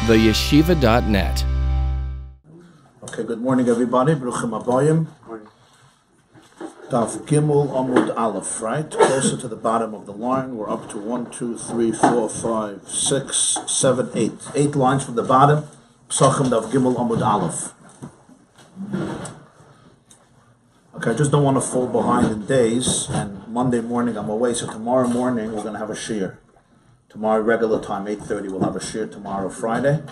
theyeshiva.net. Okay, good morning everybody. Bruchim Abayim. Daf Gimel Amud Aleph, right? Closer to the bottom of the line. We're up to 1, 2, 3, 4, 5, 6, 7, 8. 8 lines from the bottom. Psachim Daf Gimel Amud Aleph. Okay, I just don't want to fall behind in days. And Monday morning I'm away, so tomorrow morning we're going to have a shiur. Tomorrow regular time, 8:30, we'll have a shiur tomorrow, Friday.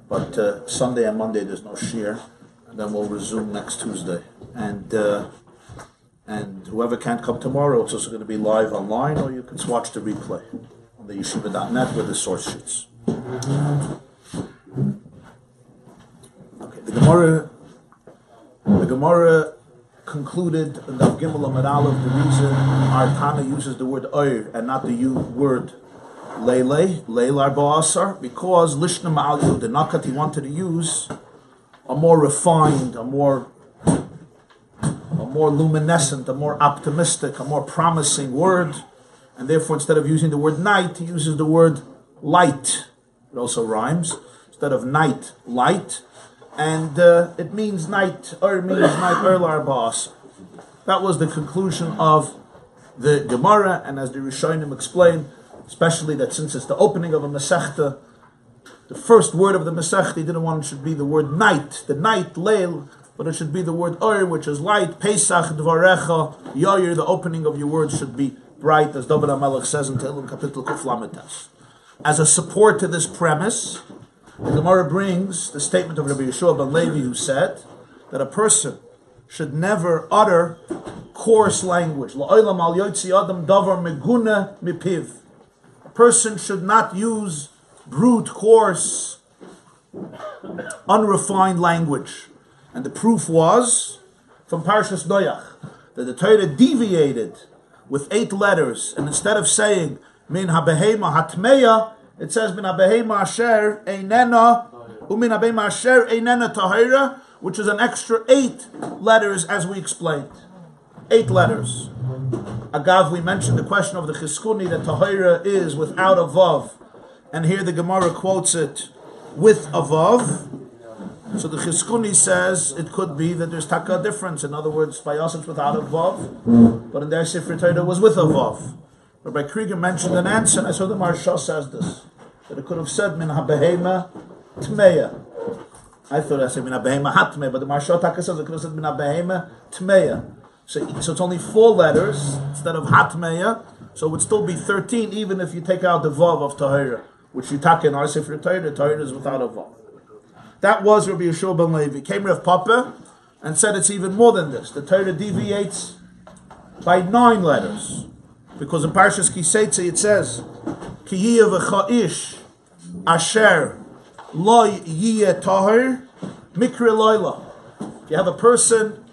But Sunday and Monday there's no shiur. And then we'll resume next Tuesday. And whoever can't come tomorrow, it's also going to be live online, or you can watch the replay on the yeshiva.net with the source sheets. Okay, the Gemarah concluded in the Gimel Amud Aleph the reason our Tana uses the word oir and not the word leilar ba'asar, because lishna ma'al yud, the nakat he wanted to use a more refined, a more luminescent, a more optimistic, a more promising word, and therefore instead of using the word night, he uses the word light. It also rhymes. Instead of night, light, and it means night, or means night, erlar ba'asar. That was the conclusion of the Gemarah, and as the Rishonim explained, especially that since it's the opening of a Masechta, the first word of the Masechta, he didn't want it should be the word night, the night, leil, but it should be the word Or, which is light. Pesach Dvarecha Yair, the opening of your words should be bright, as David HaMelech says in Tehillim Kapitel Kuf Lametes. As a support to this premise, the Gemara brings the statement of Rabbi Yeshua ben Levi, who said that a person should never utter coarse language. La'olam al yotzi adam davar meguna mipiv. A person should not use brute, coarse, unrefined language. And the proof was from Parshas Noach that the Torah deviated with 8 letters, and instead of saying min habehema hatmeya, it says min habehema asher einena umin habehema asher einena tahira, which is an extra 8 letters, as we explained. 8 letters. Agav, we mentioned the question of the Chizkuni that tahira is without a vav, and here the Gemara quotes it with a vav. So the Chizkuni says it could be that there's taka difference. In other words, Vayeitzei it's without a vav, but in their Sifrei Torah was with a vav. Rabbi Krieger mentioned an answer, and I saw the Parshas says this, that it could have said min habehema tmeya. I thought I said min habehema hatmeya, but the Parshas taka says it could have said min habehema tmeya. So it's only 4 letters instead of hatmeya, so it would still be 13 even if you take out the vav of tahira, which you take in our Sifrei Torah. Tahira is without a vav. That was Rabbi Yeshua ben Levi. Came Rav Papa and said it's even more than this. The Torah deviates by 9 letters. Because in Parshas Kislev it says, Ki yiyeh v'cha'ish asher lo yiyeh tahir mikre loyla. If you have a person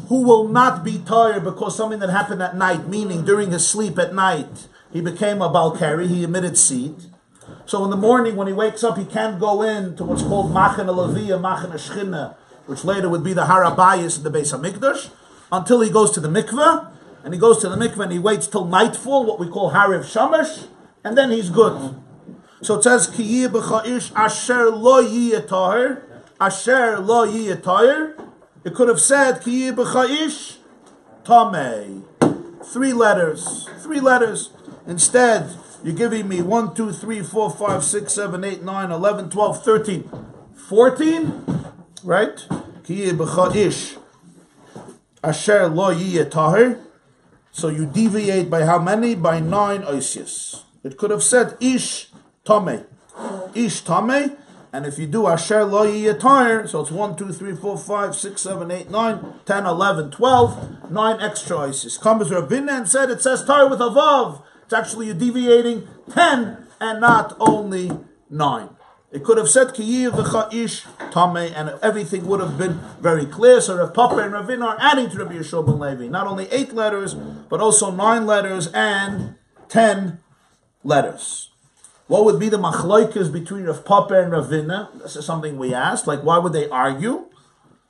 who will not be tired because something that happened at night, meaning during his sleep at night, he became a balkari, he emitted seed. So in the morning when he wakes up, he can't go in to what's called Machen Alaviyah, Machen Ashchina, which later would be the Harabayas in the Beis HaMikdash, until he goes to the mikveh, and he goes to the mikveh and he waits till nightfall, what we call Hariv Shamash, and then he's good. So it says, Ki yiyeh b'cha'ish asher lo yiyeh tahir, asher lo yiyeh tahir. It could have said, Ki yiyeh b'cha'ish tamei. 3 letters. 3 letters. Instead, you're giving me 1, 2, 3, 4, 5, 6, 7, 8, 9, 11, 12, 13, 14, right? Ki yiyeh b'cha'ish asher lo yiyeh tahir. So you deviate by how many? By 9 oisius. It could have said ish tamei. Ish tamei. And if you do asher lo yiyeh tahir, so it's 1, 2, 3, 4, 5, 6, 7, 8, 9, 10, 11, 12, 9 extra oisius. Comes Rabbi and said it says tahir with a vav. It's actually you're deviating 10 and not only 9. It could have said ki yiyeh v'cha'ish tamei, and everything would have been very clear. So Rav Papa and Ravina are adding to Rabbi Yeshua ben Levi not only 8 letters, but also 9 letters and 10 letters. What would be the machloikas between Rav Papa and Ravina? This is something we asked. Like, why would they argue?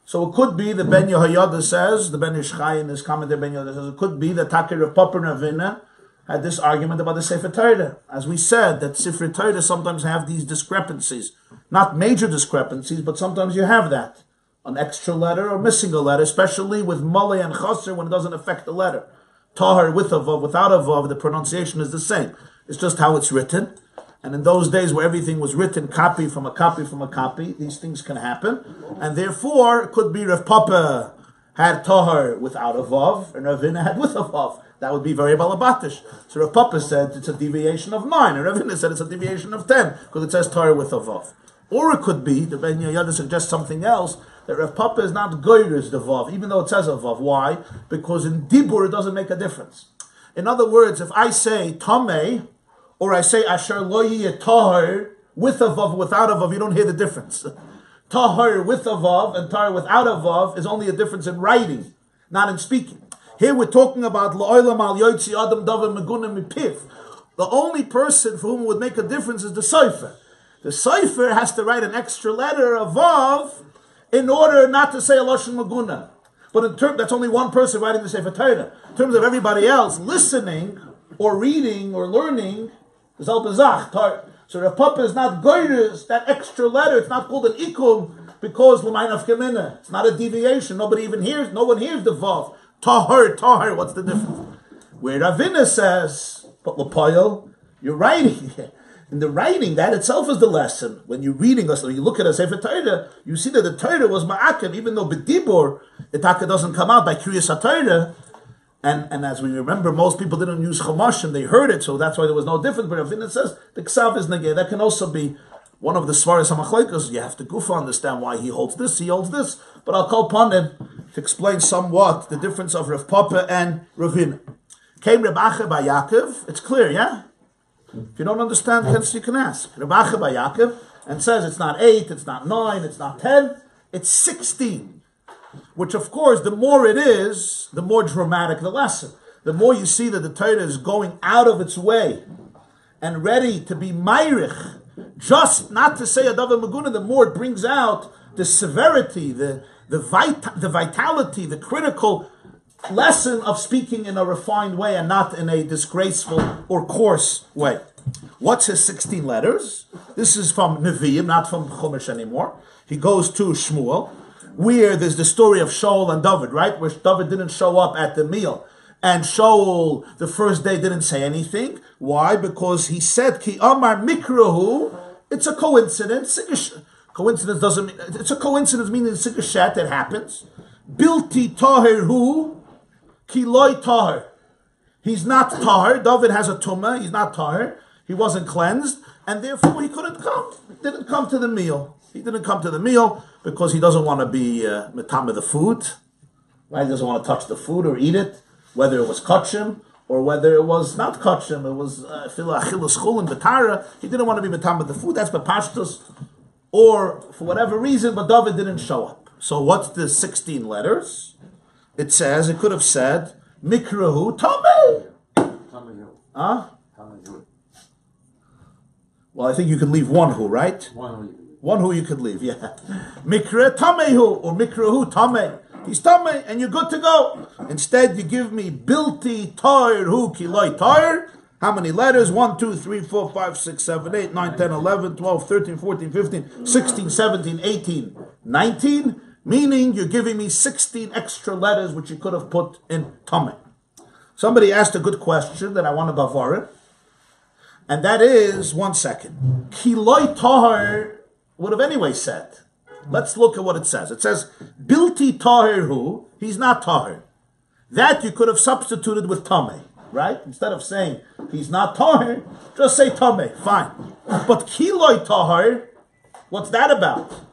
So it could be the Ben Yehoyada says, the Ben Ishchai in his commentary, Ben Yehoyada says, it could be that Takir Rav Papa and Ravina had this argument about the Sefer Torah. As we said, that Sefer Torah sometimes have these discrepancies Not major discrepancies, but sometimes you have that. An extra letter or missing a letter, especially with male and chaser when it doesn't affect the letter. Tahar with a vav, without a vav, the pronunciation is the same. It's just how it's written. And in those days where everything was written copy from a copy from a copy, these things can happen. And therefore, it could be Rav Papa had Tahar without a vav, and Rav Hina had with a vav. That would be very balabatish. So Rav Papa said it's a deviation of 9, and Rav Hina said it's a deviation of 10, because it says Tahar with a vav. Or it could be, the Ben Yoyada suggests something else, that Rav Papa is not goyres the vav, even though it says a vav. Why? Because in dibur it doesn't make a difference. In other words, if I say tameh, or I say asher lo yeh tahar with a vav, without a vav, you don't hear the difference. Tahar with a vav and tahar without a vav is only a difference in writing, not in speaking. Here we're talking about la'olam al yoytzi adam davar megunim mipiv. The only person for whom it would make a difference is the sofer. The sofer has to write an extra letter, a vav, in order not to say a lashon maguna. But in terms, that's only one person writing the Sefer Torah. In terms of everybody else, listening or reading or learning is al bezach. So Rav Papa is not goyres, that extra letter. It's not called an ikum because l'mayin of gemina. It's not a deviation. No one hears the vav. Tahar. What's the difference? Where Ravina says, but l'poyel, you're writing. In the writing, that itself is the lesson. When you're reading us, when you look at a Sefer Torah, you see that the Torah was ma'akev, even though b'dibur, the taka doesn't come out by Kriyas HaTorah. And as we remember, most people didn't use Chumashim, they heard it, so that's why there was no difference. But Ravina says, the Ksav is negeh. That can also be one of the Svaras HaMachlekes. You have to gufa understand why he holds this, But I'll call upon him to explain somewhat the difference of Rav Papa and Ravina. Came Reb Acha by Yaakov. It's clear, yeah? If you don't understand, you can ask. Rabbi by Yaakov, and says it's not 8, it's not 9, it's not 10, it's 16. Which, of course, the more it is, the more dramatic the lesson. The more you see that the Torah is going out of its way and ready to be mayrich, just not to say Adav Maguna, the more it brings out the severity, the vitality, the critical lesson of speaking in a refined way and not in a disgraceful or coarse way. What's his 16 letters? This is from Nevi'im, not from Chumash anymore. He goes to Shmuel, where there's the story of Shaul and David, right? Where David didn't show up at the meal. And Shaul, the first day, didn't say anything. Why? Because he said, Ki Amar Mikrahu, it's a coincidence. Coincidence doesn't mean, it's a coincidence meaning Sigashat that happens. Bilti Tahirhu, Ki loy tahar. He's not tahar. David has a tumah. He's not tahar. He wasn't cleansed, and therefore he couldn't come. He didn't come to the meal. He didn't come to the meal because he doesn't want to be metam of the food. Right? He doesn't want to touch the food or eat it, whether it was kachim or whether it was not kachim. It was achilus chulin betara. He didn't want to be metam of the food. That's bepashtus, or for whatever reason. But David didn't show up. So what's the 16 letters? It says, it could have said, Mikrahu Tameh. Huh? Well, I think you could leave one who, right? One who you could leave, yeah. Mikra Tamehu, or Mikrahu Tameh. He's Tameh, and you're good to go. Instead, you give me Bilti Tair Hu Kiloi Tair. How many letters? 1, 2, 3, 4, 5, 6, 7, 8, 9, 10, 11, 12, 13, 14, 15, 16, 17, 18, 19. Meaning, you're giving me 16 extra letters which you could have put in Tameh. Somebody asked a good question that I want to bavar, and that is, 1 second. Kiloi Tahar would have anyway said. Let's look at what it says. It says, Bilti Tahir Hu, he's not Tahir. That you could have substituted with Tameh, right? Instead of saying he's not Tahir, just say Tameh, fine. But Kiloi Tahir, what's that about?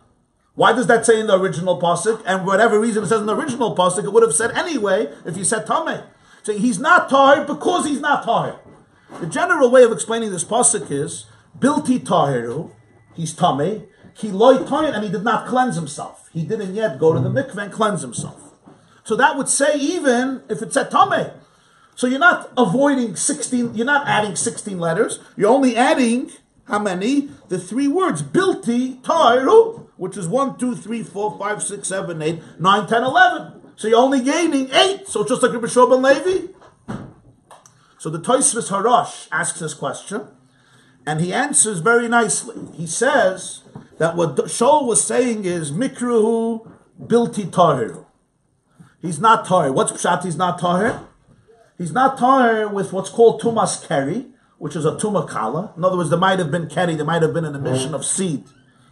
Why does that say in the original pasuk? And whatever reason it says in the original pasuk, it would have said anyway if you said Tameh. Saying he's not Tahir because he's not Tahir. The general way of explaining this pasuk is Bilti Tahiru, he's Tameh, Ki loy Tahir, and he did not cleanse himself. He didn't yet go to the mikveh and cleanse himself. So that would say even if it said Tameh. So you're not avoiding 16, you're not adding 16 letters, you're only adding how many? The 3 words, Bilti Tahiru, which is 1, 2, 3, 4, 5, 6, 7, 8, 9, 10, 11. So you're only gaining 8. So just like Rabbi Shua ben Levi. So the Tosfos Harash asks this question, and he answers very nicely. He says, that what Shaul was saying is Mikruhu Bilti Tahir. He's not Tahir. What's Pshat? He's not Tahir? He's not Tahir with what's called Tumas Keri, which is a Tumah Kala. In other words, there might have been Keri, there might have been an emission of seed,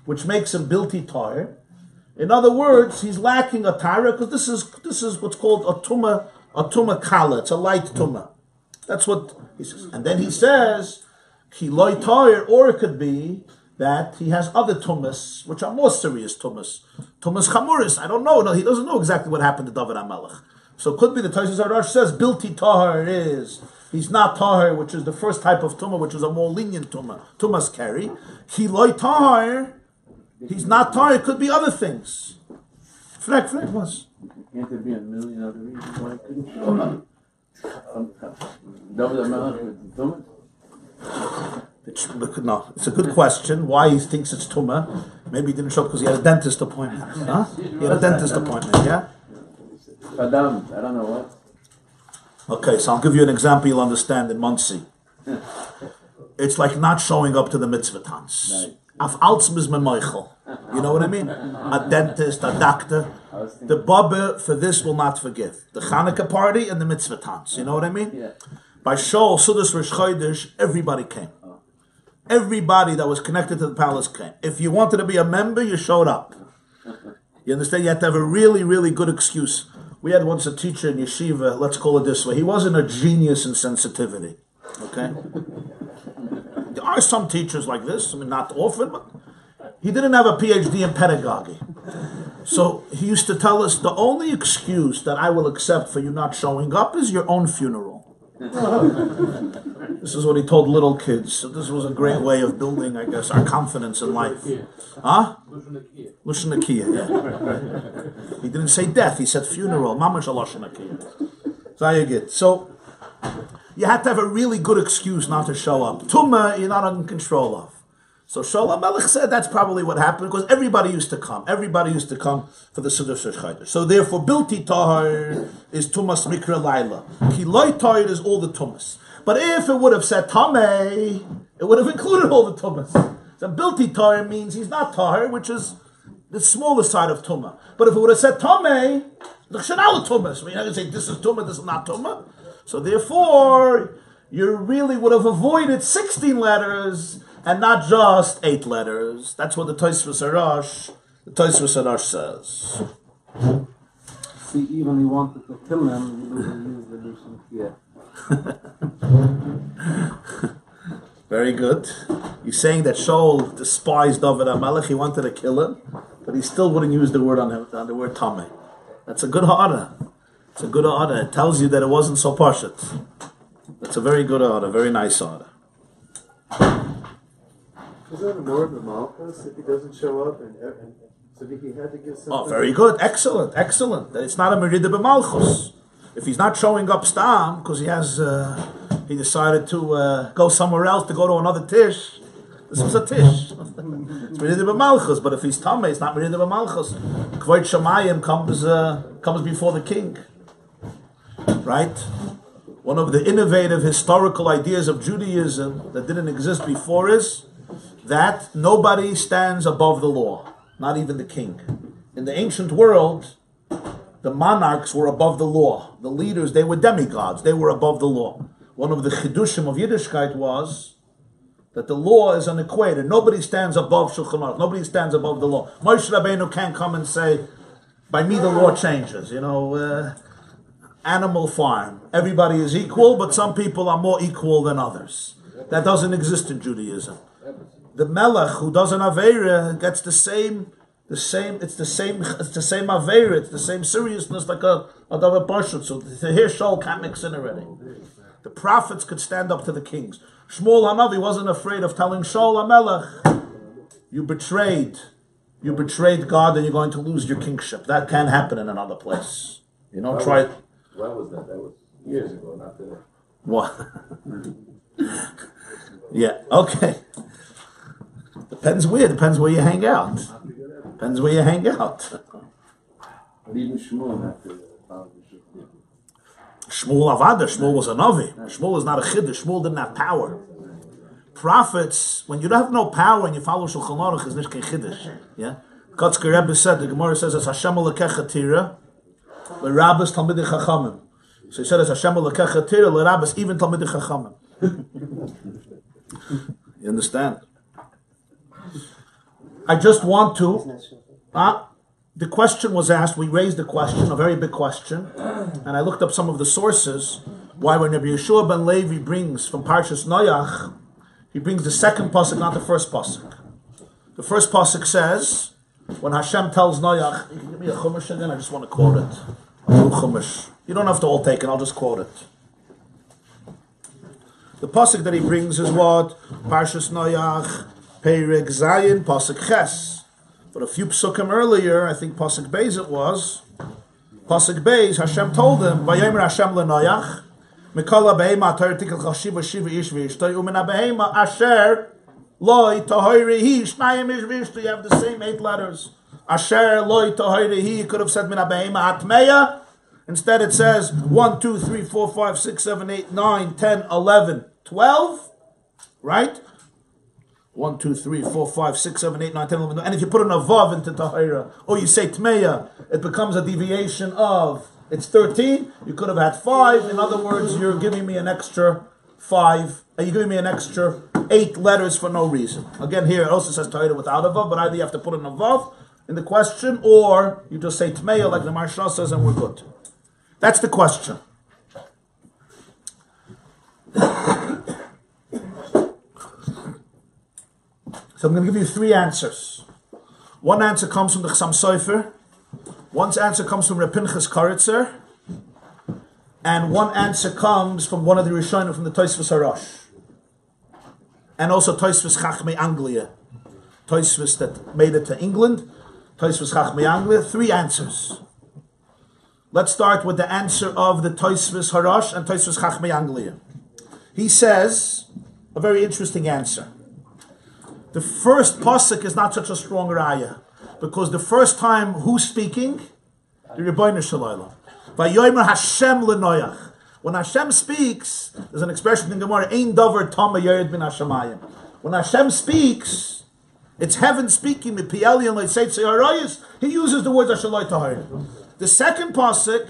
which makes him Bilti Tahir. In other words, he's lacking a Tahir because this is what's called a Tumah Kala. It's a light Tumah. That's what he says. And then he says, Ki Loi Tahir, or it could be that he has other tumas, which are more serious tumas. Tumas chamuris, I don't know. No, he doesn't know exactly what happened to David HaMelech. So it could be the Tosfos Harash says, Bilti Tahir is, he's not Tahir, which is the first type of tumah, which is a more lenient tumah. Tumas Keri. Ki Loi Tahir, he's not Tahir, it could be other things. Frek was. Can't there be a million other reasons why it couldn't show up? David HaMelech with the tumas? No, it's a good question. Why he thinks it's tumah? Maybe he didn't show up because he had a dentist appointment. Huh? He had a dentist appointment, yeah? Adam, I don't know what. Okay, so I'll give you an example you'll understand in Muncie. It's like not showing up to the mitzvah tans. Af altsm is Michael. You know what I mean? A dentist, a doctor. The Baba for this will not forgive. The Hanukkah party and the mitzvah tans. You know what I mean? Yeah. By Shol, Sudas Rosh Chodesh, everybody came. Everybody that was connected to the palace came. If you wanted to be a member, you showed up. You understand? You had to have a really, really good excuse. We had once a teacher in yeshiva, let's call it this way. He wasn't a genius in sensitivity. Okay? There are some teachers like this. I mean, not often, but he didn't have a PhD in pedagogy. So he used to tell us, the only excuse that I will accept for you not showing up is your own funeral. This is what he told little kids. So this was a great way of building, I guess, our confidence in life. Huh? Lushan Nakiya, yeah. He didn't say death, he said funeral. Mamash Lushan Nakiya. So you have to have a really good excuse not to show up. Tumah, you're not in control of. So Shaul HaMelech said that's probably what happened because everybody used to come. Everybody used to come for the Sudah Rosh Chodesh. So therefore, Bilti Tahir is Tumas Mikra Laila. Ki Loi Tahir is all the Tumas. But if it would have said Tameh, it would have included all the Tumas. So Bilti Tahir means he's not Tahir, which is the smaller side of Tumah. But if it would have said Tameh, the Kshanal Tumas. I mean, you're not going to say this is Tumah, this is not Tumah. So therefore, you really would have avoided 16 letters and not just 8 letters. That's what the Tosfos Harash says. See, even he wanted to kill him, he used the Lushan Kiyah. Very good. You're saying that Shaul despised David HaMelech, he wanted to kill him, but he still wouldn't use the word on the word Tameh. That's a good order. It's a good order. It tells you that it wasn't so pashut. That's a very good order, very nice order. Is that more of a malchus if he doesn't show up and so he had to give something? Oh, very good. Excellent. It's not a merida b'malchus. If he's not showing up stam because he decided to go somewhere else to go to another tish, this was a tish. It's merida b'malchus. But if he's tameh, it's not merida b'malchus. Kvod Shamayim comes before the king. Right? One of the innovative historical ideas of Judaism that didn't exist before is that nobody stands above the law, not even the king. In the ancient world, the monarchs were above the law. The leaders, they were demigods, they were above the law. One of the chidushim of Yiddishkeit was that the law is an equator. Nobody stands above Shulchan Aruch. Nobody stands above the law. Moshe Rabbeinu can't come and say, by me the law changes. Animal farm. Everybody is equal, but some people are more equal than others. That doesn't exist in Judaism. The melech who does an aveira gets the same aveira, it's the same seriousness like a davar Parshas. So here Shaul can't mix in already. The prophets could stand up to the kings. Shmuel Hanavi wasn't afraid of telling Shaul HaMelech, you betrayed God and you're going to lose your kingship. That can't happen in another place. Try it. When was that? That was years ago, not today. What? Yeah, okay. Depends where you hang out. But even Shmuel had to Shmuel Avada, Shmuel was a Navi. Shmuel is not a Chiddush. Shmuel didn't have power. Prophets, when you don't have no power and you follow Shulchan Aruch, is nicht kein Chiddush. Yeah? Kotzker Rebbe said, the Gemarah says, it's Hashem Elokecha Tira, l'Rabbis Talmidei Chachamim. So he said, it's Hashem Elokecha Tira, l'Rabbis even Talmidei Chachamim. You understand? I just want to... the question was asked, we raised the question, a very big question, and I looked up some of the sources, why when Rabbi Yeshua ben Levi brings from Parshas Noach, he brings the second pasuk, not the first pasuk. The first pasuk says, when Hashem tells Noach, you can give me a chumash again, I just want to quote it. A little chumash. You don't have to all take it, I'll just quote it. The pasuk that he brings is what? Parshas Noach, Perek Zayin, pasuk Ches. But a few psukim earlier, I think pasuk Beis it was, pasuk Beis, Hashem told him, Vayomer Hashem leNoach, Mikala behema Torah tikal chashiva shiva ish v'ishtoi, umena behema asher loy tohorihi shnayim ish v'ishtoi. You have the same 8 letters. Asher loy tohorihi. You could have said mina behema atmeya. Instead it says 1, 2, 3, 4, 5, 6, 7, 8, 9, 10, 11, 12. Right? 1, 2, 3, 4, 5, 6, 7, 8, 9, 10, 11, 12. And if you put an avav into tahira, or you say tmeya, it becomes a deviation of, it's 13, you could have had 5. In other words, you're giving me an extra 5, and you're giving me an extra 8 letters for no reason. Again, here it also says tahira without a vav, but either you have to put an avav in the question, or you just say tmeya like the Parshas says, and we're good. That's the question. So I'm going to give you 3 answers. One answer comes from the Chassam Sofer, one answer comes from Reb Pinchas Koritzer, and one answer comes from one of the Rishonim from the Tosfos Harash, and also Tosfos Chachmei Anglia, Tosfos that made it to England, Tosfos Chachmei Anglia. 3 answers. Let's start with the answer of the Tosfos Harash and Tosfos Chachmei Anglia. He says a very interesting answer. The first pasuk is not such a strong raya, because the first time who's speaking? The Rebbeinu Shalom. Vayomer Hashem leNoach. When Hashem speaks, there's an expression in Gemarah, Ein davar tama yered min hashamayim. When Hashem speaks, it's heaven speaking. He uses the words Ashaloi Tahir. The second pasuk,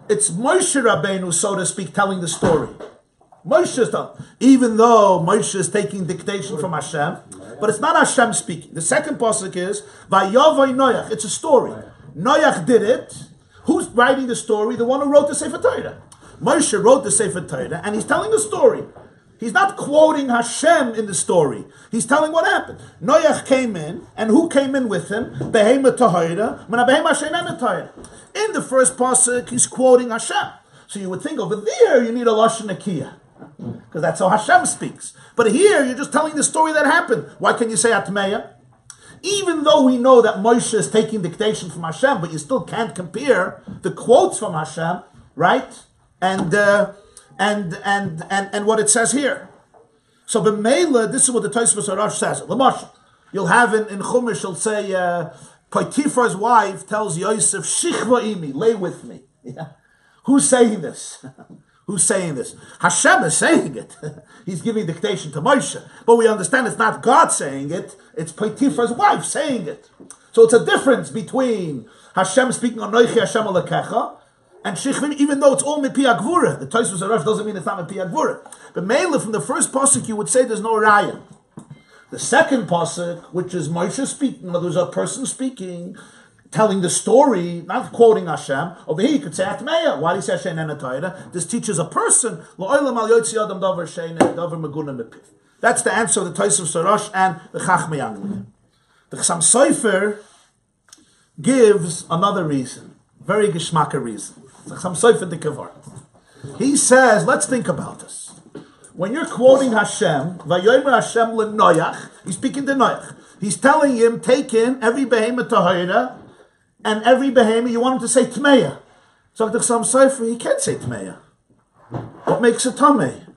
it's Moshe Rabbeinu, so to speak, telling the story. Moshe is telling, even though Moshe is taking dictation from Hashem, but it's not Hashem speaking. The second pasuk is Vayavai Noach. It's a story. Noach did it. Who's writing the story? The one who wrote the Sefer Torah. Moshe wrote the Sefer Torah, and he's telling the story. He's not quoting Hashem in the story. He's telling what happened. Noach came in, and who came in with him? Behema Tahira, Mana Behema Sheina Tahira. In the first pasuk, he's quoting Hashem. So you would think over there you need a Lashon Nakiya, because that's how Hashem speaks. But here you're just telling the story that happened. Why can you say Atmeya? Even though we know that Moshe is taking dictation from Hashem, but you still can't compare the quotes from Hashem, right? And what it says here. So b'meila, this is what the Tosfos Harash says. L'mashal, you'll have in Chumash, she'll say, Potiphar's wife tells Yosef, Shichva imi, lay with me. Yeah. Who's saying this? Who's saying this? Hashem is saying it. He's giving dictation to Moshe. But we understand it's not God saying it, it's Potiphar's wife saying it. So it's a difference between Hashem speaking on Noichi Hashem Alekecha and Shichvim, even though it's all Mipi Agvura. The Tosfos Harash doesn't mean it's not Mipi Agvura. But mainly from the first pasuk you would say there's no raya. The second pasuk, which is Moshe speaking, in other words, a person speaking, telling the story, not quoting Hashem. Over here you could say Atmeya. Why do you say Hashem and Atayra? This teaches a person. That's the answer of the Tosfos Harash and the Chachmei Anglia. The Chassam Sofer gives another reason, very geschmacka reason. The Chassam Sofer de Kevar. He says, let's think about this. When you're quoting Hashem, Vayomer Hashem leNoach, he's speaking to Noach. He's telling him, take in every behemoth tahira, and every behemoth, you want him to say Tmeya. So the Chassam Sofer, he can't say Tmeya. What makes it Tameh?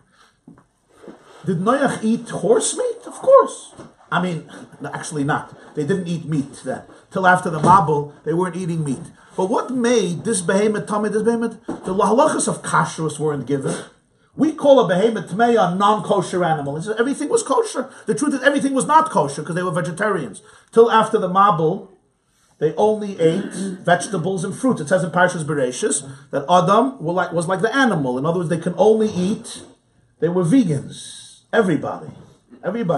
Did Noach eat horse meat? Of course. I mean, actually not. They didn't eat meat then. Till after the Mabul, they weren't eating meat. But what made this behemoth Tameh, this behemoth? The halachas of kashrus weren't given. We call a behemoth tmeya a non-kosher animal. He says everything was kosher. The truth is everything was not kosher because they were vegetarians. Till after the Mabul, they only ate vegetables and fruits. It says in Parshas Bereshis that Adam was like the animal. In other words, they can only eat. They were vegans. Everybody,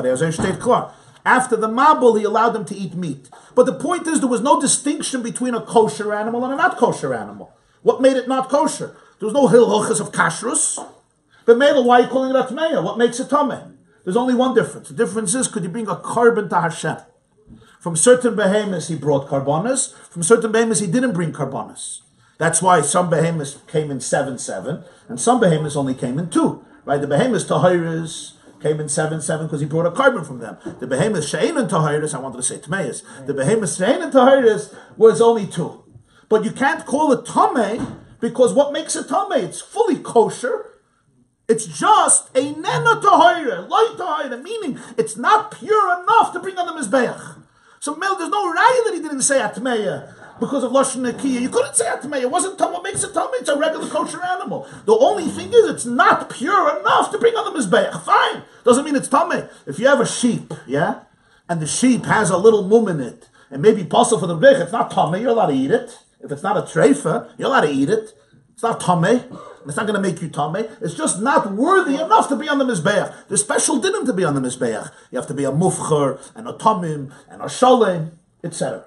as I stated clear. After the Mabul, he allowed them to eat meat. But the point is, there was no distinction between a kosher animal and a not kosher animal. What made it not kosher? There was no hilchos of kashrus. But Mela, why are you calling it atmeya? What makes it tameh? There's only one difference. The difference is, could you bring a carbon to Hashem? From certain behemoths, he brought karbonas. From certain behemoths, he didn't bring karbonas. That's why some behemoths came in 7-7, and some behemoths only came in 2. Right? The behemoths tahiris came in 7-7 because he brought a carbon from them. The behemoths she'ein and tahiris, I wanted to say tmeyas. The behemoths she'ein and tahiris was only 2. But you can't call it tameh because what makes it tameh? It's fully kosher. It's just a nena tahira, light tahira, meaning it's not pure enough to bring on the mizbeach. So there's no raya that he didn't say atmeya because of lashon nakiya. You couldn't say atmeya. It wasn't what makes it tameh. It's a regular kosher animal. The only thing is it's not pure enough to bring on the mizbeach. Fine, doesn't mean it's tameh. If you have a sheep, yeah, and the sheep has a little mum in it, and maybe possible for the mizbeach, it's not tameh. You're allowed to eat it. If it's not a treifa, you're allowed to eat it. It's not tameh. It's not going to make you tameh. It's just not worthy enough to be on the mizbeach. There's special dinim to be on the mizbeach. You have to be a mufcher, and a tamim, and a shalem, etc.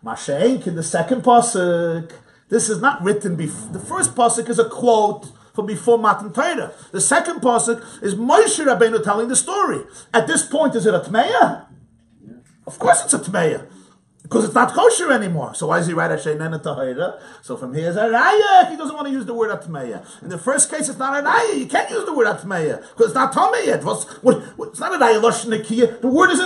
Masha'enk in the second pasuk, this is not written before. The first pasuk is a quote from before Matan Torah. The second pasuk is Moshe Rabbeinu telling the story. At this point, is it a tmeya? Of course it's a tmeya. Because it's not kosher anymore. So why does he write Hasheinen Tahira? So from here is a raya if he doesn't want to use the word atmeya. In the first case, it's not a raya. You can't use the word atmeya because it's not tameh yet. It's not a raya lashon nakiya. The word is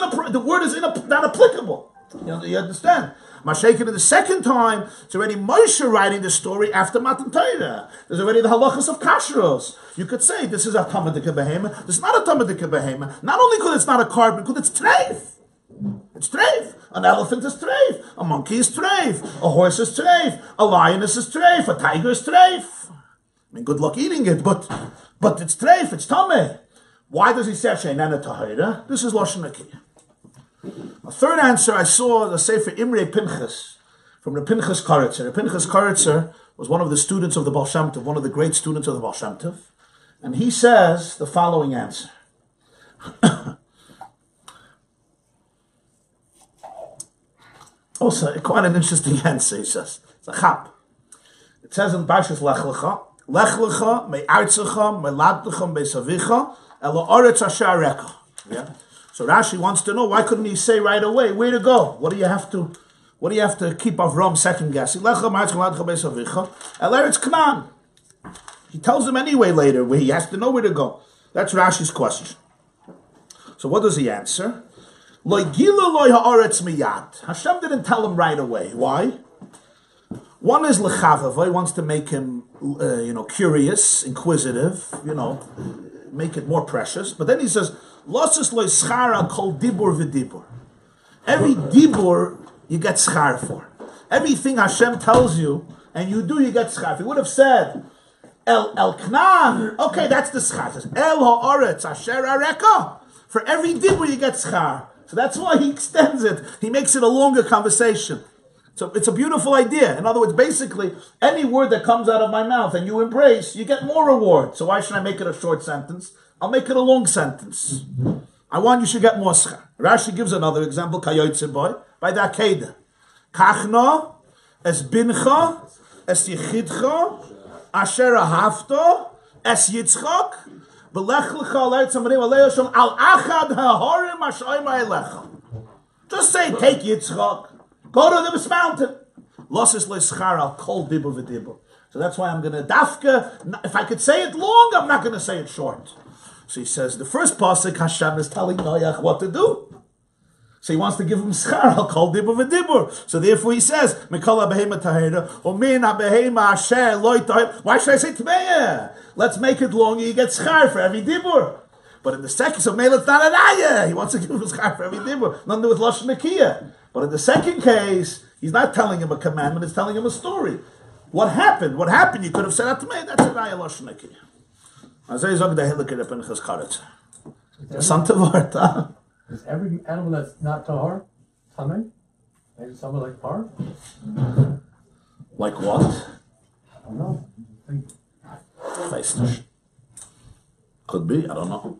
not applicable. You understand? Mashiach in the second time, it's already Moshe writing the story after Matan Torah. There's already the halachas of kashrus. You could say this is a tamadika behema. This is not a tamadika behema. Not only because it's not a carbon, because it's treif. It's treif. An elephant is treif. A monkey is treif. A horse is treif. A lioness is treif. A tiger is treif. I mean, good luck eating it, but it's treif. It's tameh. Why does he say Sheinana Tahira? This is Lashon Nakiya. A third answer, I saw the Sefer Imre Pinchas from the Pinchas Karitzer. The Pinchas Karitzer was one of the students of the Baal Shem Tov, one of the great students of the Baal Shem Tov, and he says the following answer. Also, quite an interesting answer, he says. It's a chap. It says in Parshas Lech Lecha, Lech Lecha, me'artzecha, me'ladtecha, me'savicha, elo oretz asher areka. Yeah? So Rashi wants to know, why couldn't he say right away, where to go? What do you have to keep Avram second guessing? Lecha, me'artzecha, me'ladtecha, me'savicha, el eretz Canaan. He tells him anyway later, where he has to know where to go. That's Rashi's question. So what does he answer? Hashem didn't tell him right away. Why? One is l'chavav. He wants to make him, curious, inquisitive. Make it more precious. But then he says, "Losus lo schara kol dibur v'dibur." Every dibur you get schar for. Everything Hashem tells you and you do, you get schar. If he would have said El Knan, okay, that's the schar. It says El ha'aretz asher areka. For every dibur you get schar. So that's why he extends it. He makes it a longer conversation. So it's a beautiful idea. In other words, basically, any word that comes out of my mouth and you embrace, you get more reward. So why should I make it a short sentence? I'll make it a long sentence. I want you should get more schar. Rashi gives another example, Vayeitzei boy, by the Akedah. Kachna, es bincha, es yichidcha, asher ahavta, es yitzchak, just say, take Yitzchak, go to this mountain. So that's why I'm going to dafka. If I could say it long, I'm not going to say it short. So he says, the first pasuk, Hashem is telling Noach what to do. So he wants to give him schar al kol dibur v'dibur. So therefore he says, Mikol ha-behema tahira, or min ha-behema asher loy tahira. Why should I say tmeya? Let's make it longer, you get schar for every dibur. But in the second, so maybe it's not an ayah. He wants to give him schar for every dibur. Nothing to do with lashon nakiya. But in the second case, he's not telling him a commandment, he's telling him a story. What happened? You could have said tmeya, that's an ayah lashon nakiya. Azay zog the hilik in Pinchas Karetz. Santa Vart, huh? Is every animal that's not tahar, tamei? Maybe something like par? Like what? I don't know. Feisnish. Could be, I don't know.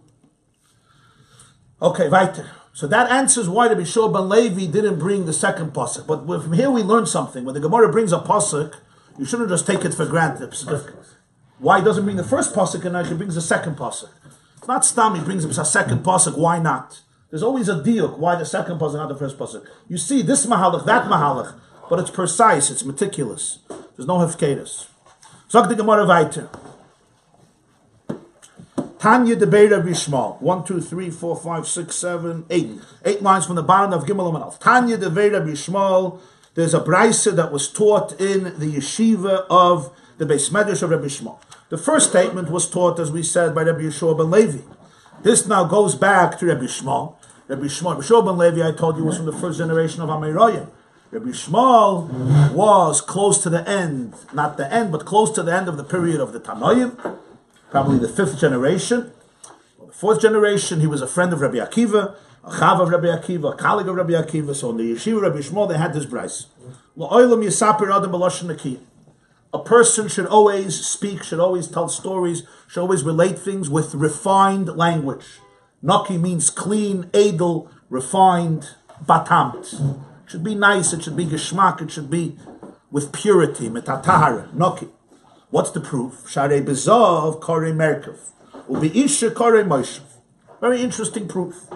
Okay, weiter. So that answers why Rabbi Shua ben Levi didn't bring the second pasuk. But from here we learn something. When the Gemarah brings a pasuk, you shouldn't just take it for granted. Why he doesn't bring the first pasuk and he brings the second pasuk? It's not stam, he brings a second pasuk, why not? There's always a diuk, why the second pasuk, not the first pasuk. You see this mahalach, that mahalach, but it's precise, it's meticulous. There's no hefkedus. Sag the Gemarah weiter. Tanya de Beira Bishmal. 1, 2, 3, 4, 5, 6, 7, 8. 8 lines from the bottom of Gimel and Alf. Tanya de Beira Bishmal. There's a brisa that was taught in the yeshiva of the Beis Medrash of Rabbi Shmuel. The first statement was taught, as we said, by Rabbi Yeshua ben Levi. This now goes back to Rabbi Shmuel. Rabbi Yeshua ben Levi, I told you, was from the first generation of Amirayim. Rabbi Shmuel was close to the end, not the end, but close to the end of the period of the Tanoim. Probably the 5th generation. Or the 4th generation, he was a friend of Rabbi Akiva, a chav of Rabbi Akiva, a colleague of Rabbi Akiva. So in the yeshiva Rabbi Shmuel, they had this brayso. A person should always speak, should always tell stories, should always relate things with refined language. Naki means clean, edel, refined, batamt. It should be nice, it should be geschmack, it should be with purity, metatahara, naki. What's the proof? Sharei bezav kore merkav. Ubi-isha kore moshev. Very interesting proof.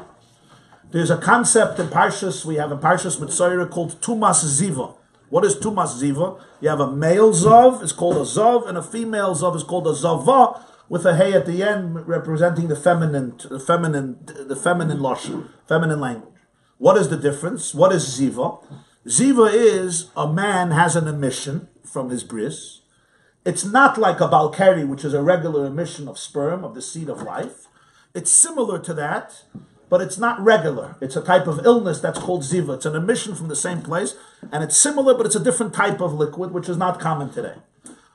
There's a concept in Parshas, we have a Parshas Mitzayra called Tumas Ziva. What is Tumas Ziva? You have a male Zav, it's called a Zav, and a female Zav is called a Zava, with a Hey at the end representing the feminine lashon, feminine language. What is the difference? What is Ziva? Ziva is a man has an emission from his bris. It's not like a Balkari, which is a regular emission of sperm, of the seed of life. It's similar to that, but it's not regular. It's a type of illness that's called ziva. It's an emission from the same place, and it's similar, but it's a different type of liquid, which is not common today.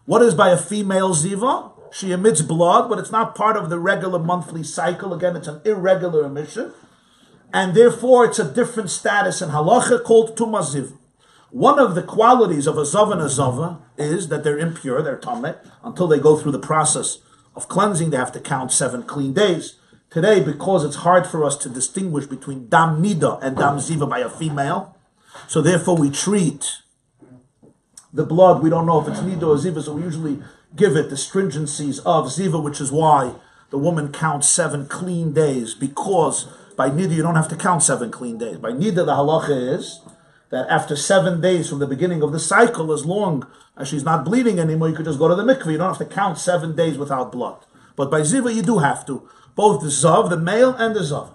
What is by a female ziva? She emits blood, but it's not part of the regular monthly cycle. Again, it's an irregular emission, and therefore it's a different status in halacha called tumas ziva. One of the qualities of a zav and a zava is that they're impure, they're tameh. Until they go through the process of cleansing, they have to count 7 clean days. Today, because it's hard for us to distinguish between dam nida and dam ziva by a female, so therefore we treat the blood, we don't know if it's nida or ziva, so we usually give it the stringencies of ziva, which is why the woman counts 7 clean days, because by nida you don't have to count 7 clean days. By nida the halacha is that after 7 days from the beginning of the cycle, as long as she's not bleeding anymore, you could just go to the mikveh. You don't have to count 7 days without blood. But by ziva, you do have to. Both the zav, the male, and the zav.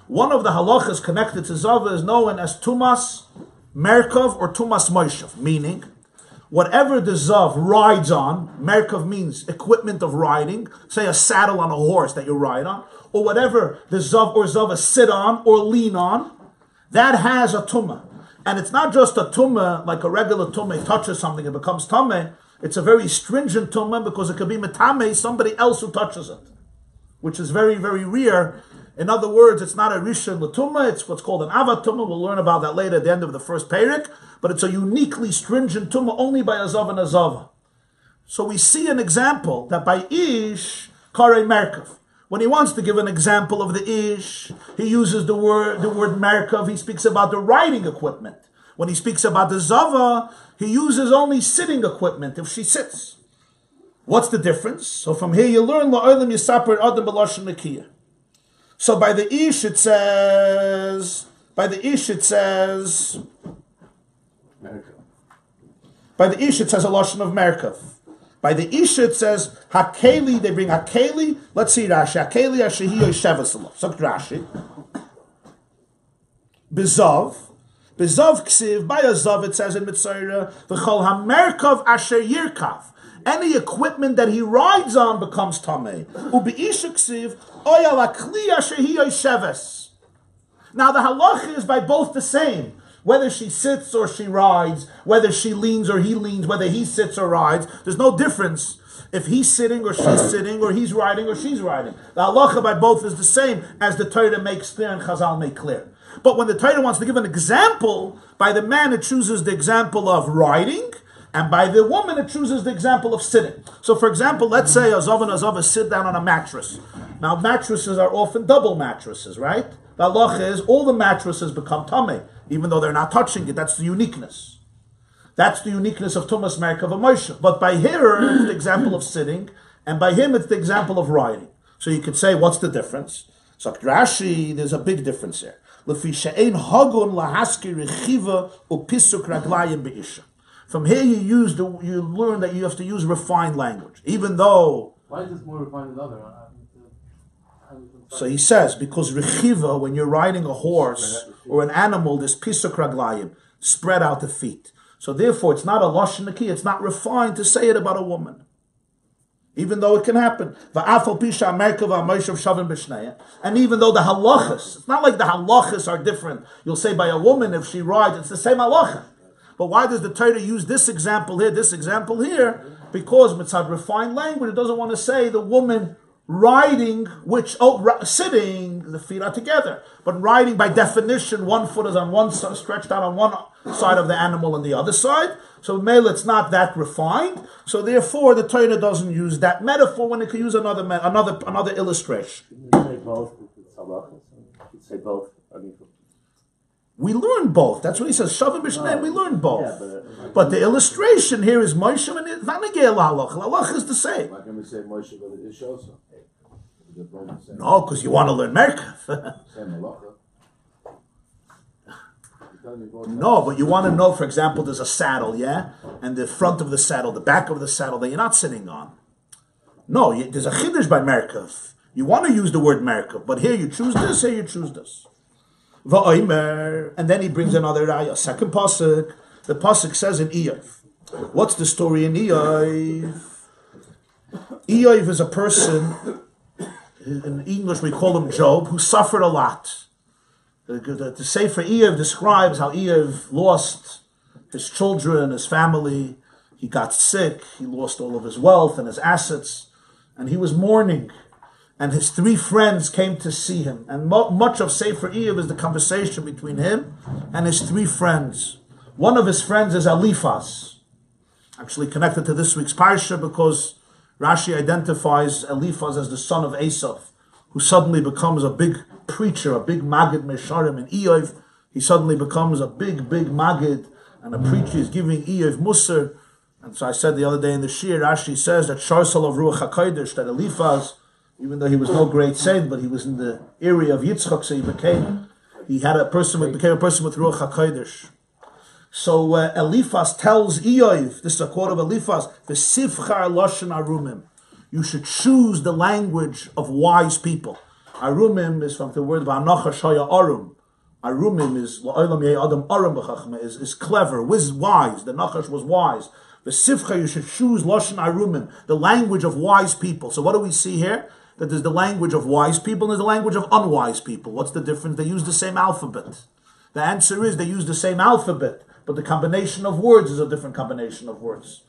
One of the halachas connected to zav is known as tumas merkov or tumas moshev, meaning whatever the zav rides on, merkov means equipment of riding, say a saddle on a horse that you ride on, or whatever the zav or zava sit on or lean on, that has a tumah. And it's not just a tumah, like a regular tumah touches something, it becomes tameh. It's a very stringent tumah because it could be metameh, somebody else who touches it, which is very, very rare. In other words, it's not a rishon l'tumah, it's what's called an avat tumah. We'll learn about that later at the end of the first perek, but it's a uniquely stringent tumah only by a zav and a zava. So we see an example that by ish, kare merkav. When he wants to give an example of the ish, he uses the word merkav. He speaks about the riding equipment. When he speaks about the zava, he uses only sitting equipment if she sits. What's the difference? So from here you learn la'olam yisaper adam b'lashon nekiyah. So by the ish it says a lashon of merkav. By the Isha it says, Hakeli, they bring Hakeli. Let's see Rashi. Hakeli Ashehi Yoshevasallah. So Rashi. Bezav. Bezav Ksiv. By a Zav it says in Mitzayra, V'chol HaMerkav Asher Yirkav. Any equipment that he rides on becomes Tameh. Ubi Isha Ksiv. Oyal Akli Ashehi Yosheves. Now the halacha is by both the same. Whether she sits or she rides, whether she leans or he leans, whether he sits or rides, there's no difference. if he's sitting or she's sitting, or he's riding or she's riding. The halacha by both is the same as the Torah makes clear and Chazal make clear. But when the Torah wants to give an example, by the man it chooses the example of riding, and by the woman it chooses the example of sitting. So for example, let's say a Zav and a Zava sit down on a mattress. Now mattresses are often double mattresses, right? The halacha is all the mattresses become tamei, even though they're not touching it. That's the uniqueness. That's the uniqueness of Tumas Merkav Moshe. But by here, it's the example of sitting, and by him, it's the example of riding. So you could say, what's the difference? So Rashi, there's a big difference here. From here, you learn that you have to use refined language, even though. Why is this more refined than the other? So he says, because rechiva, when you're riding a horse or an animal, there's pisuk raglayim, spread out the feet. So therefore, it's not a lashon naki, it's not refined to say it about a woman. Even though it can happen. And even though the halachas, it's not like the halachas are different. You'll say by a woman, if she rides, it's the same halacha. But why does the Torah use this example here, Because mitzad refined language, it doesn't want to say the woman riding, sitting, the feet are together. But riding, by definition, one foot is on one side, stretched out on one side of the animal and the other side. So male, it's not that refined. So therefore, the Torah doesn't use that metaphor when it could use another illustration. You say both. You say both. We learn both. That's what he says. Shavim b'shneim. We learn both. Yeah, but the illustration here is Moshe, and it's not negei halach. Halach is the same. Why can't we say Moshe, but it is also? No, because you want to learn Merkav. Same halacha. No, but you want to know, for example, there's a saddle, yeah? And the front of the saddle, the back of the saddle that you're not sitting on. No, there's a chiddush by Merkav. You want to use the word Merkav, but here you choose this, here you choose this. And then he brings another raya, second pasuk. The pasuk says in Iyov. What's the story in Iyov? Iyov is a person, in English we call him Job, who suffered a lot. The Sefer Iyov describes how Iyov lost his children, his family. He got sick. He lost all of his wealth and his assets. And he was mourning. And his three friends came to see him. And much of Sefer Iyov is the conversation between him and his three friends. One of his friends is Eliphaz, actually connected to this week's Parsha, because Rashi identifies Eliphaz as the son of Esav, who suddenly becomes a big preacher, a big Magid Mesharim in Iyov. He suddenly becomes a big Magid, and a preacher is giving Iyov Musar. And so I said the other day in the Shir, Rashi says that Sharsal of Ruach HaKodesh, that Eliphaz, even though he was no great saint, but he was in the area of Yitzchak, so he became a person with Ruach HaKodesh. So Eliphaz tells Iyov, this is a quote of Eliphaz, "V'sivchar lashon arumim." You should choose the language of wise people. Arumim is from the word v'anochash haya arum. Arumim is la'olam yeh adam arum b'chachma, is clever, wise. The Nachash was wise. V'sivchar, you should choose lashon arumim, the language of wise people. So what do we see here? That there's the language of wise people and there's the language of unwise people. What's the difference? They use the same alphabet. The answer is they use the same alphabet, but the combination of words is a different combination of words.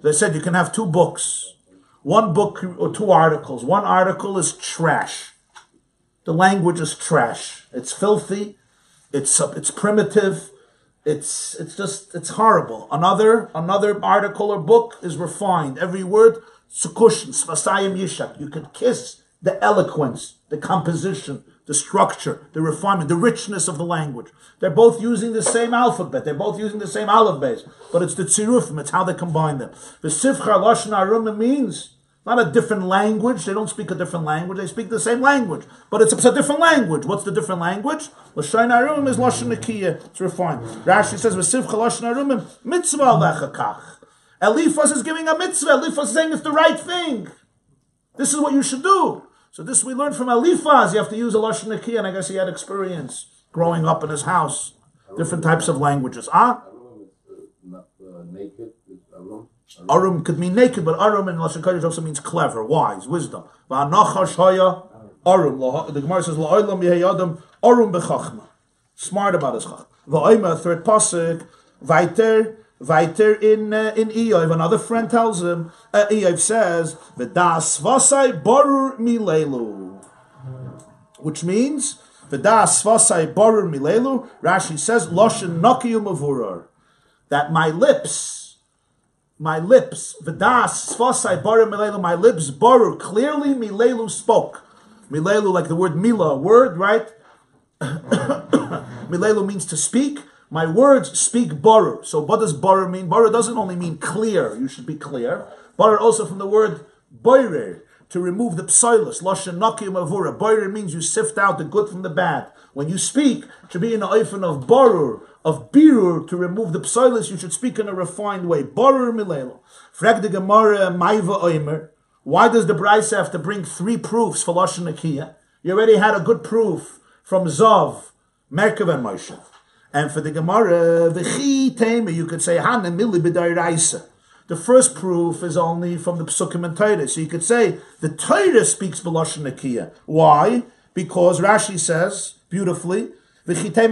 They said you can have two books. One book or two articles. One article is trash. The language is trash. It's filthy. It's primitive. It's horrible. Another article or book is refined. Every word, sukushin, svasayim yishak. You can kiss the eloquence, the composition, the structure, the refinement, the richness of the language. They're both using the same alphabet. They're both using the same aleph base, but it's the tzirufim. It's how they combine them. The sifchar lashon arumim means not a different language. They don't speak a different language. They speak the same language, but it's a different language. What's the different language? Lashon arumim is lashon nekiya. It's refined. Rashi says v'sifchar lashon arumim mitzvah lechakach. Eliphaz is giving a mitzvah. Eliphaz is saying it's the right thing. This is what you should do. So this we learned from Eliphaz. You have to use a lashon nekiya, and I guess he had experience growing up in his house. Different types of languages. Naked. Arum could mean naked, but arum in lashon kodesh also means clever, wise, wisdom. Va'anachash haya arum. The Gemarah says la'olam yehei adam arum bechachma. Smart about his chachma. Va'omer, third pasuk, Vayeitzei Weiter in Eov, another friend tells him, Eov says, V'das vasai borur milelu. Which means, V'das vasai borur milelu, Rashi says, Loshen nokiyu mavurar. That my lips, V'das vasai borur milelu, my lips borur, clearly milelu spoke. Milelu, like the word mila, word, right? Milelu means to speak. My words speak borur. So what does borur mean? Borur doesn't only mean clear. You should be clear. Borur also from the word boirer, to remove the psoilus. Loshen noki mavura. Boirer means you sift out the good from the bad. When you speak, it should be in the oifen of borur, of birur, to remove the psoilus. You should speak in a refined way. Borur milelo. Frag the Gemarah maiva oimer. Why does the Bryce have to bring 3 proofs for Loshen Nakiya? You already had a good proof from Zav, Merkav, and Moshe. And for the Gemarah, you could say, the first proof is only from the Psukim and Torah. So you could say, the Torah speaks B'Lashon Nakiya. Why? Because Rashi says, beautifully, Torah hikbida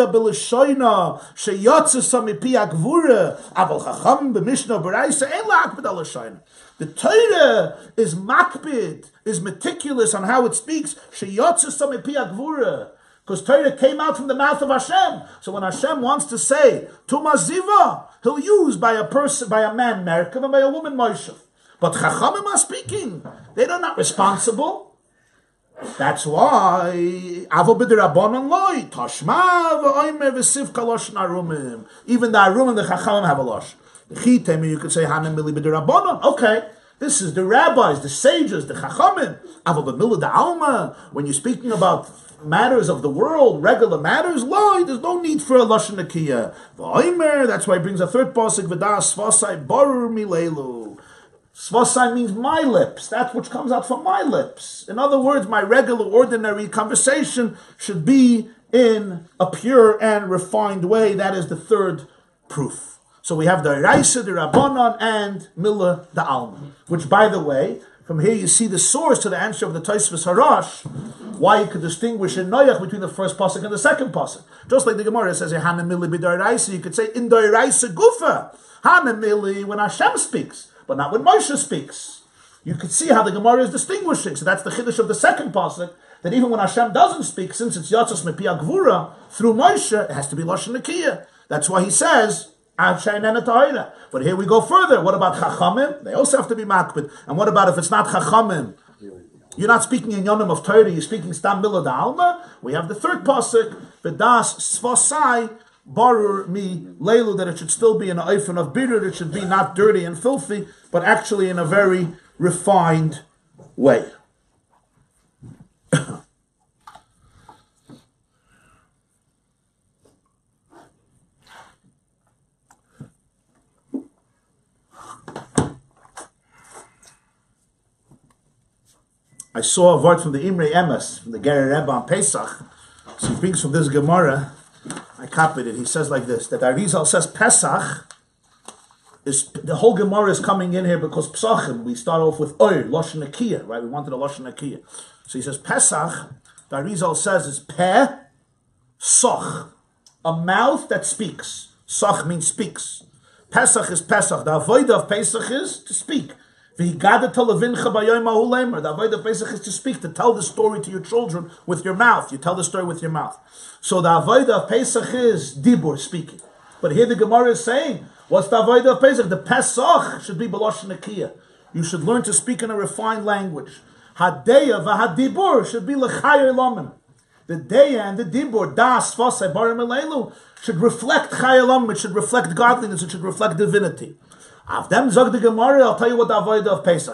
b'lashoina sheyotze samipi akvura aval chacham b'mishnah b'raisa ein la'akbid al lashoina. The Torah is makbid, is meticulous on how it speaks. Sheyotze samipi akvura. Because Torah came out from the mouth of Hashem. So when Hashem wants to say Tuma Ziva, he'll use by a person, by a man Merkav, and by a woman Moshe. But Chachamim are speaking. They're not responsible. That's why Avo b'derabanan loy Tashma v'oimer v'sif kalosh narumim. Even the Arumim, the Chachamim have a losh. The Chitem, you could say Hanim mili b'derabanan. Okay. This is the rabbis, the sages, the Chachamim. Avo b'milah da'alma. When you're speaking about matters of the world, regular matters, there's no need for a Lashon Nakiya. V'oimer, that's why he brings a third pasuk, V'das svasai borur milelu. Svasai means my lips. That's which comes out from my lips. In other words, my regular, ordinary conversation should be in a pure and refined way. That is the third proof. So we have the Raisa, the Rabbanon, and Mila, the Alma. Which, by the way, from here you see the source to the answer of the Tosfos Harash, why you could distinguish in Noach between the first pasuk and the second pasuk. Just like the Gemara says, Hanamili b'daraisa, you could say in daraisa gufa. Hanamili when Hashem speaks, but not when Moshe speaks. You could see how the Gemara is distinguishing. So that's the chiddush of the second pasuk, that even when Hashem doesn't speak, since it's Yatzos Mepi Agvura, through Moshe, it has to be Lashon Nakiya. That's why he says, but here we go further. What about Chachamim? They also have to be makbid. And what about if it's not Chachamim? You're not speaking in Yonim of Torah, you're speaking Stam Mila Alma. We have the third pasuk, V'das Svasai Barur Mi Leilu, that it should still be in an oifen of bitter, it should be not dirty and filthy, but actually in a very refined way. I saw a word from the Imrei Emes, from the Gerer Rebbe on Pesach. So he brings from this Gemarah, I copied it. He says like this, that Arizal says Pesach, is the whole Gemarah is coming in here because Pesachim, we start off with Oir, Lashon Nakiya, right? We wanted a Lashon Nakiya. So he says Pesach, the Arizal says is Peh, Soch, a mouth that speaks. Soch means speaks. Pesach is Pesach. The avodah of Pesach is to speak. The avodah of Pesach is to speak, to tell the story to your children with your mouth. You tell the story with your mouth. So the avodah of Pesach is dibur, speaking. But here the Gemarah is saying, what's the avodah of Pesach? The Pesach should be b'lashon nakiya. You should learn to speak in a refined language. Hadeya v'hadibur should be l'chayer lamim. The deya and the dibur, das, fasai, barim elelu, should reflect chayer lamim, it should reflect godliness, it should reflect divinity. Of them zog the Gemarah, I'll tell you what the avodah of Pesach.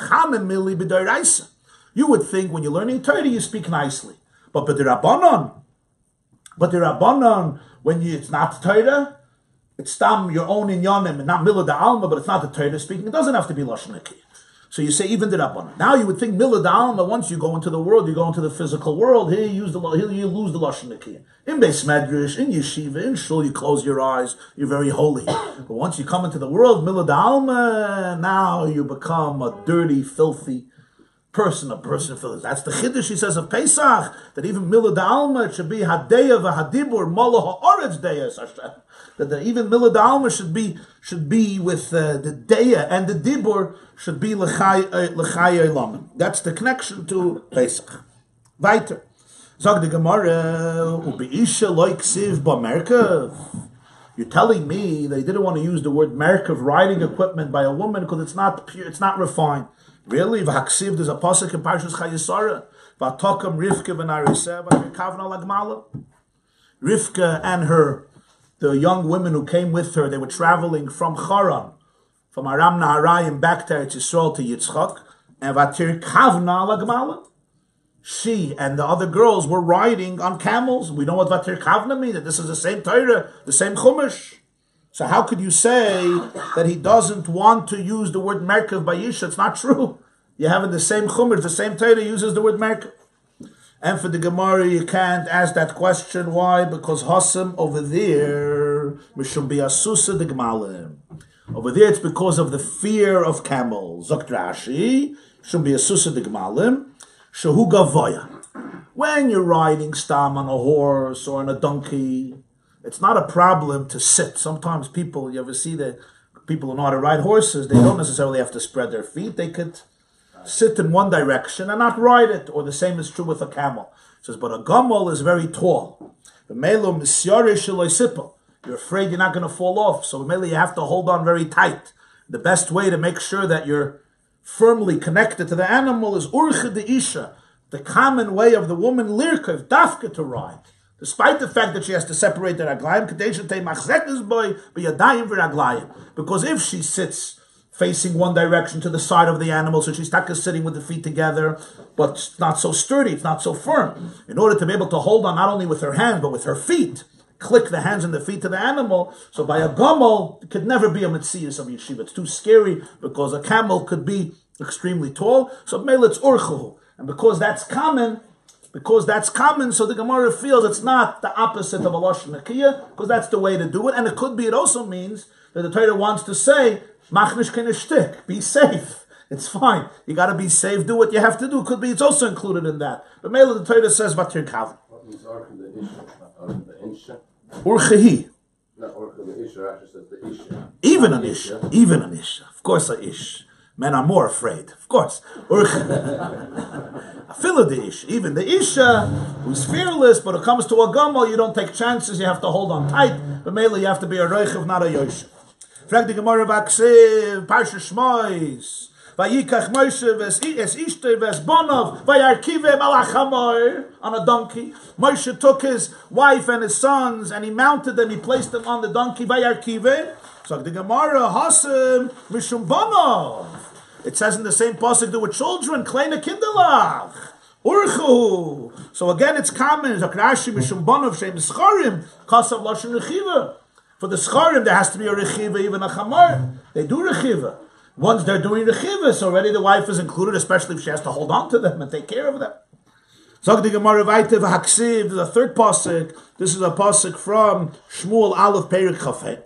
You would think when you're learning Torah, you speak nicely. But the Rabbanon, when it's not Torah, it's tam your own inyanim, and not Mila Alma, but it's not the Torah speaking. It doesn't have to be Lashon Nakiya. So you say even the Rabbanon. Now you would think Mila Alma, once you go into the world, you go into the physical world, here you lose the Lashon Nakiya. In Beis Medrash, in Yeshiva, in Shul, you close your eyes, you're very holy. But once you come into the world, Mila Alma, now you become a dirty, filthy person, a person fills. That's the chiddush, he says, of Pesach, that even Milad Alma, it should be Hadeya v'Hadibur, Mola ha'oretz Deya Hashem. That even Milad Alma should be with the Deya, and the Dibur should be L'chai Elamim. That's the connection to Pesach. Weiter. Zog the Gemarah, U'be'isha loy ksiv ba'merkav. You're telling me they didn't want to use the word merkav, riding equipment, by a woman because it's not pure, it's not refined. Really? V'haksiv, there's a pasuk in Parshas Chayesara. V'atokam Rivka v'nariseh v'kavna lagmala. Rivka and the young women who came with her, they were traveling from Charan, from Aram Naharayim back to Eretz Yisrael to Yitzchak, and v'atir kavna lagmala. She and the other girls were riding on camels. We know what Vatir Kavna means, that this is the same Torah, the same Chumash. So how could you say that he doesn't want to use the word Merkav by Yisha? It's not true. You have in the same Chumash, the same Torah uses the word Merkav. And for the Gemarah, you can't ask that question. Why? Because Hassam over there, Mishum Biasusa de Gmalim. Over there, it's because of the fear of camels. Zokt Rashi, Mishum Biasusa de Gmalim. Shahu Gavoya. When you're riding stam on a horse or on a donkey, it's not a problem to sit. Sometimes people, you ever see the people who know how to ride horses, they don't necessarily have to spread their feet. They could sit in one direction and not ride it. Or the same is true with a camel. It says, but a gamal is very tall. You're afraid you're not going to fall off. So you have to hold on very tight. The best way to make sure that you're firmly connected to the animal is urcha de isha, the common way of the woman lirkav, dafka, to ride. Despite the fact that she has to separate the raglayim, because if she sits facing one direction to the side of the animal, so she's stuck sitting with the feet together, but it's not so sturdy, it's not so firm. In order to be able to hold on not only with her hands, but with her feet, click the hands and the feet to the animal. So by a gamal, it could never be a metzias of yeshiva. It's too scary because a camel could be extremely tall. So mele it's urchu. And because that's common, so the Gemarah feels it's not the opposite of a lashon nakiya, because that's the way to do it. And it also means that the Torah wants to say, machnish keneshtik, be safe. It's fine. You got to be safe. Do what you have to do. Could be it's also included in that. But mele the Torah says vatir kav. What means archa the isha? Urchahi. Not orcha the isha, actually says the isha. Even an isha. Of course a ish. Men are more afraid. Of course. Fill the ish. Even the isha, who's fearless, but it comes to a gamal, you don't take chances, you have to hold on tight. But mainly you have to be a reichav, not a yosh. Frag the Gemarah Vaksiv, Parshas Shmois. Vayikach Moshe ves Ishtay ves Bonov Vayarkive Malachamor on a donkey. Moshe took his wife and his sons and he mounted them. He placed them on the donkey. Vayarkive. So the Gemarah Hasim Mishum Bonov. It says in the same pasuk there were children. Kleine Kinderlach. Urchu. So again, it's common. Zakrashi Mishum Bonov Shem Scharim Kasav Lashon Rechiva. For the Scharim there has to be a Rechiva, even a Chamar. They do Rechiva. Once they're doing rechivas, already the wife is included, especially if she has to hold on to them and take care of them. Zog the Gemarah Vayeitzei v'haksiv. There's a third pasuk. This is a pasuk from Shmuel Aleph Perik Chafei.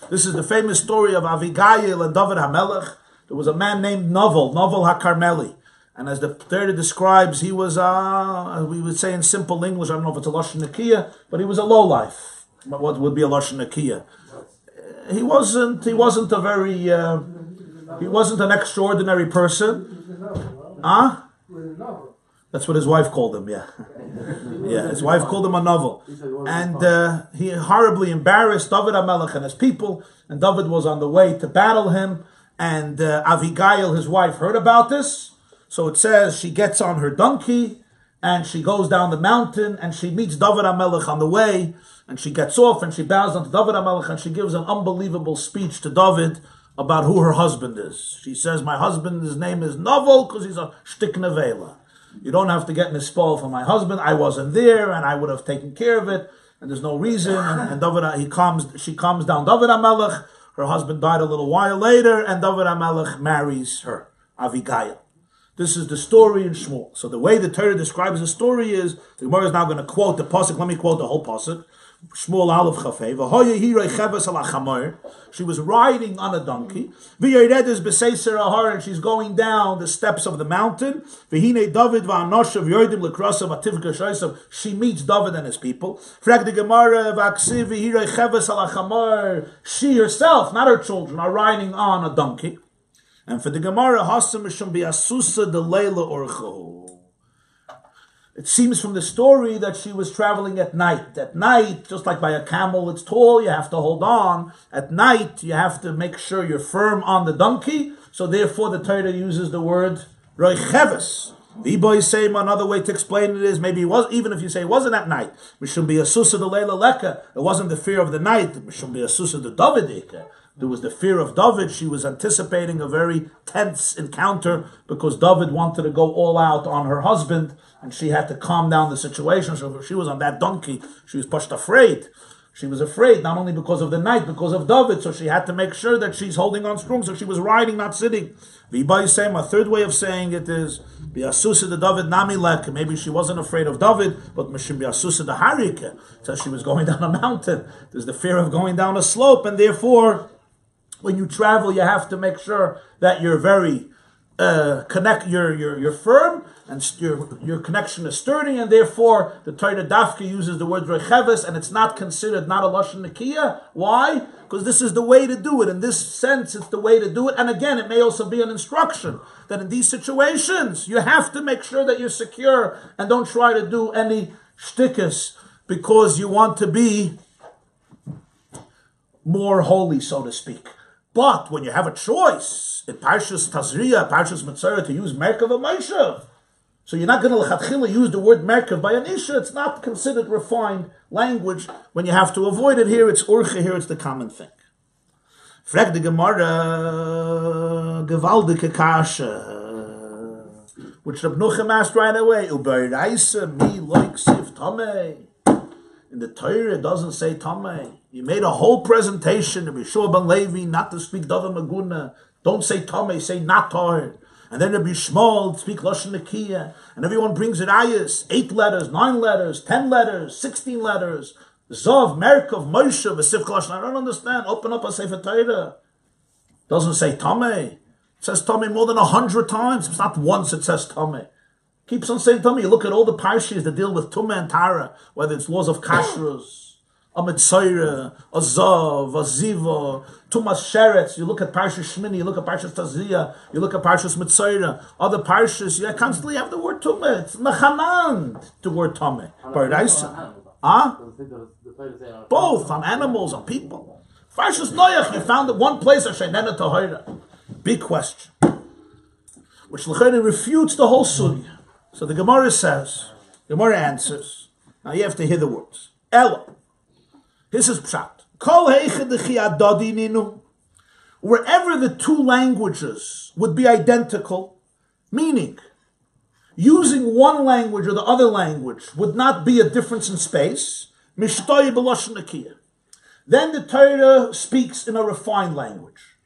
This is the famous story of Avigail and David HaMelech. There was a man named Novel HaKarmeli. And as the Torah describes, he was, we would say in simple English, I don't know if it's a Lashon Nakiya, but he was a lowlife. What would be a Lashon Nakiya? He wasn't a very... he wasn't an extraordinary person. That's what his wife called him, yeah. Yeah, his wife called him a novel. And he horribly embarrassed David HaMelech and his people. And David was on the way to battle him. And Avigail, his wife, heard about this. So it says she gets on her donkey and she goes down the mountain and she meets David HaMelech on the way. And she gets off and she bows down to David HaMelech and she gives an unbelievable speech to David about who her husband is. She says, my husband's name is Novel because he's a shtik nevela. You don't have to get in a spall for my husband. I wasn't there and I would have taken care of it. And there's no reason. And David, she calms down David HaMelech. Her husband died a little while later and David HaMelech marries her, Avigail. This is the story in Shmuel. So the way the Torah describes the story is, the Gemara is now going to quote the pasuk. Let me quote the whole pasuk. Shmuel Aleph Chafei. V'hoya hiroi cheves ala chamor. She was riding on a donkey. V'yeredes b'seiser ahar, and she's going down the steps of the mountain. V'hinei David v'anoshav yordim l'krasav ativka shoysav. She meets David and his people. Frag the Gemarah v'aksiv v'hiroi cheves ala chamor. She herself, not her children, are riding on a donkey. And for the Gemarah, hasam mishum bi'asusa de leila orcho. It seems from the story that she was traveling at night. At night, just like by a camel, it's tall, you have to hold on. At night, you have to make sure you're firm on the donkey. So therefore, the Torah uses the word roicheves. The boys say another way to explain it is, maybe it was, even if you say it wasn't at night, mishum bi'asusa de leila leka. It wasn't the fear of the night, mishum bi'asusa de David. There was the fear of David. She was anticipating a very tense encounter because David wanted to go all out on her husband, and she had to calm down the situation. So she was on that donkey. She was pushed afraid. She was afraid, not only because of the night, because of David. So she had to make sure that she's holding on strong. So she was riding, not sitting. V'ibay saying, a third way of saying it is, Bi'asusa de David nami lek. Maybe she wasn't afraid of David, but Mishim Bi'asusa de harike. So she was going down a mountain. There's the fear of going down a slope, and therefore, when you travel, you have to make sure that you're very you're firm, and your connection is sturdy, and therefore the Torah Dafka uses the word recheves, and it's not considered not a lashon nekiya. Why? Because this is the way to do it. In this sense, it's the way to do it. And again, it may also be an instruction that in these situations you have to make sure that you're secure and don't try to do any shtikus because you want to be more holy, so to speak. But when you have a choice in Parshas Tazriya, Parshas Mitzvah, to use Merkav or Moshev, so you're not going to lechatchila use the word Merkav by Anisha. It's not considered refined language. When you have to avoid it here, it's Urcha, here it's the common thing. Frag the Gemarah, Gewaldike Kasha, which Reb Nuchem asked right away, Ubeiraisa mi loik siv tamei. In the Torah, it doesn't say tamei. You made a whole presentation of Yeshua ben Levi not to speak Dava Maguna. Don't say Tomei, say Natar. And then Rabbi Shmuel speak Lashon Nekiya. And everyone brings it ayas, 8 letters, 9 letters, 10 letters, 16 letters. Zav, Merkov, Moshe, Vesif Lashon. I don't understand. Open up a Sefer Torah. Doesn't say Tomei. It says Tomei more than 100 times. It's not once it says Tomei. Keeps on saying Tomei. You look at all the Parshas that deal with Tumah and Tara, whether it's laws of Kashrus, a Mitzayra, a Zav, a Ziva, Tumas Sheretz. You look at Parshas Shmini, you look at Parshas Tazriya, you look at Parshas Mitzayra. Other Parshas, you constantly have the word Tumah. It's Mechanan, the word Tumah. Paradaisa. Both, on animals, on people. Parshas Noach, you found it one place, Hashenena Tahira. Big question. Which L'chayre refutes the whole sugya. So the Gemara says, Gemara answers. Now you have to hear the words. Ella. This is Pshat. Wherever the two languages would be identical, meaning using one language or the other language would not be a difference in space, then the Torah speaks in a refined language.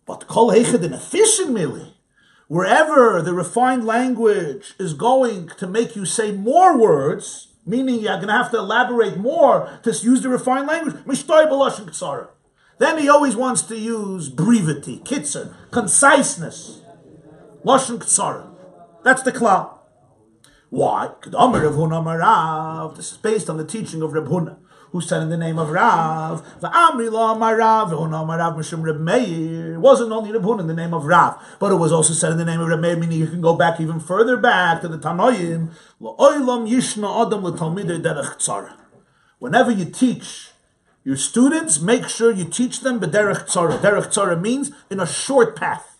But kol heichad in efficient mili, wherever the refined language is going to make you say more words, meaning you're going to have to elaborate more to use the refined language. Then he always wants to use brevity, kitzer, conciseness. Lashon ktsara. That's the klal. Why? This is based on the teaching of Reb Huna, who said in the name of Rav, it wasn't only Reb Huna in the name of Rav, but it was also said in the name of Reb Meir, meaning you can go back even further back to the Tanoim. Whenever you teach your students, make sure you teach them b'derech tzara. Derech tzara means in a short path.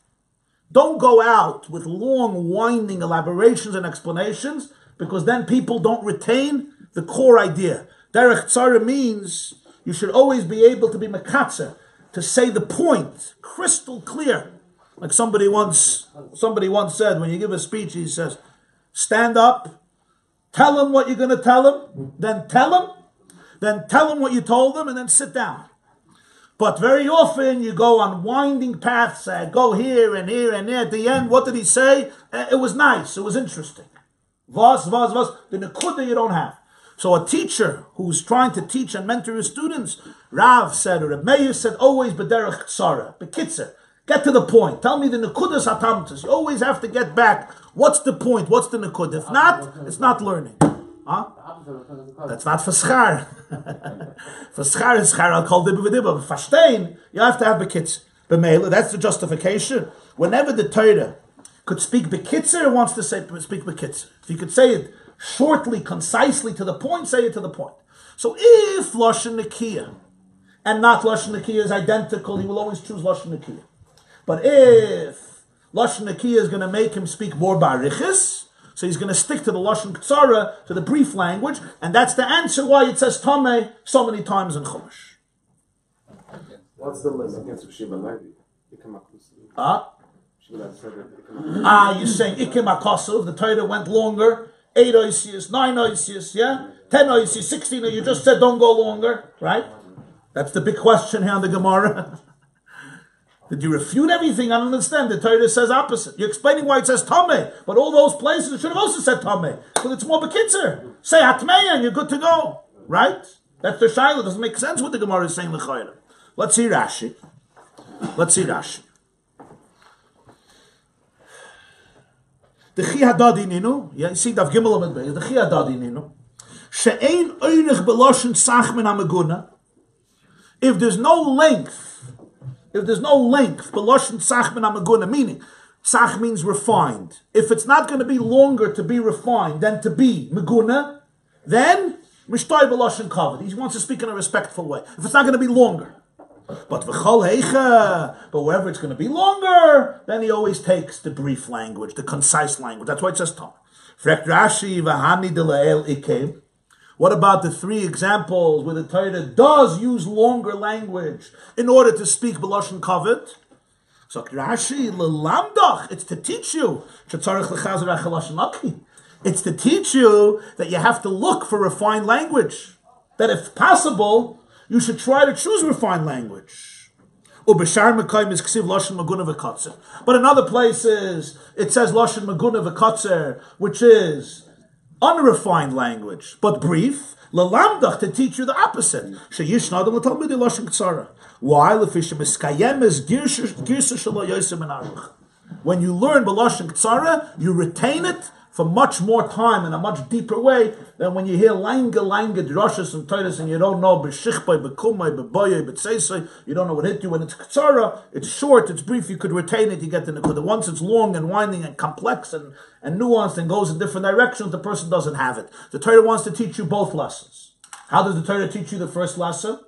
Don't go out with long, winding elaborations and explanations, because then people don't retain the core idea. Derech tzara means you should always be able to be mekatzer, to say the point, crystal clear. Like somebody once said, when you give a speech, he says, stand up, tell him what you're going to tell him, then tell him what you told him, and then sit down. But very often you go on winding paths, go here and here and there. At the end, what did he say? It was nice, it was interesting. The nekuda you don't have. So a teacher who's trying to teach and mentor his students, Rav said, or Rabbi said, always b'derech tzara, b'kitzer. Get to the point. Tell me the nekudas hatamtas. You always have to get back. What's the point? What's the nekud? If not, it's not learning. Huh? That's not for schar. For schar is schar al kol dibba v'dibba. Verstehen, you have to have bekitzer. B'meila, that's the justification. Whenever the Torah could speak bekitzer, it wants to say speak bekitzer. If you could say it shortly, concisely, to the point, say it to the point. So if Lashon Nekiah and not Lashon Nekiah is identical, he will always choose Lashon Nekiah. But if Lashon Nekiah is going to make him speak more barichis, so he's going to stick to the Lashon Ktsara, to the brief language, and that's the answer why it says Tameh so many times in Chumash. What's the limit against Sheba Levi? You're saying Ikim HaKosuv, the Torah went longer, 8 oisius, 9 oisius, yeah? 10 oisius, 16, you just said don't go longer, right? That's the big question here on the Gemarah. Did you refute everything? I don't understand. The Torah says opposite. You're explaining why it says Tameh, but all those places it should have also said Tameh, because it's more bekitzer. Say Hatmeya and you're good to go, right? That's the Shaila. It doesn't make sense what the Gemarah is saying l'chayra. Let's see Rashi. The Chiyadadi Ninu, yeah, you see Dav Gimel Amid Beis, the Chiyadadi Ninu, She'ein Oirich Beloshen Tzach Min HaMeguna, if there's no length, Beloshen Tzach Min HaMeguna, meaning, Tzach means refined. If it's not going to be longer to be refined than to be Meguna, then, Mishtoi Beloshen Kavod. He wants to speak in a respectful way. If it's not going to be longer. But wherever it's going to be longer, then he always takes the brief language, the concise language. That's why it says Tom. What about the 3 examples where the Torah does use longer language in order to speak B'lashon Kavod? So Rashi, lelamdach, it's to teach you. It's to teach you that you have to look for refined language. That if possible, you should try to choose refined language. But in other places, it says Lashon Meguna v'katzer, which is unrefined language, but brief. L'lamdach, to teach you the opposite. Why? When you learn B'lashon Ktsara, you retain it for much more time in a much deeper way than when you hear lange drushes and Torahs and you don't know b'shichbay, b'kumay, b'boyay, b'tzeisay, you don't know what hit you. When it's Ktsara, it's short, it's brief, you could retain it, you get the nekuda. Once it's long and winding and complex and nuanced and goes in different directions, the person doesn't have it. The Torah wants to teach you both lessons. How does the Torah teach you the first lesson?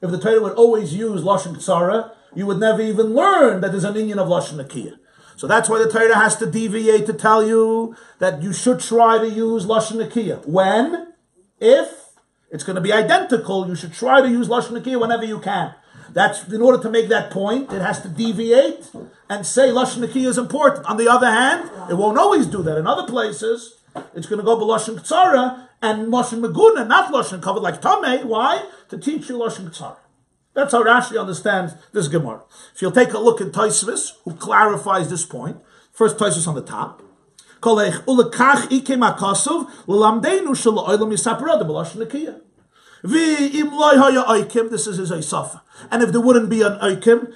If the Torah would always use Lashon Ktsara, you would never even learn that there's an inyan of Lashon Nekiah. So that's why the Torah has to deviate to tell you that you should try to use Lashon Nekiah. When? If it's going to be identical, you should try to use Lashon Nekiah whenever you can. That's in order to make that point, it has to deviate and say Lashon Nekiah is important. On the other hand, it won't always do that. In other places, it's going to go B'lashon Ktsara and Lashon Meguna, not Lashon Kavod, like Tameh. Why? To teach you Lashon Ktsara. That's how Rashi understands this Gemarah. If you'll take a look at Tosfos, who clarifies this point, first Tosfos on the top. This is his Eisafa. And if there wouldn't be an Eikim,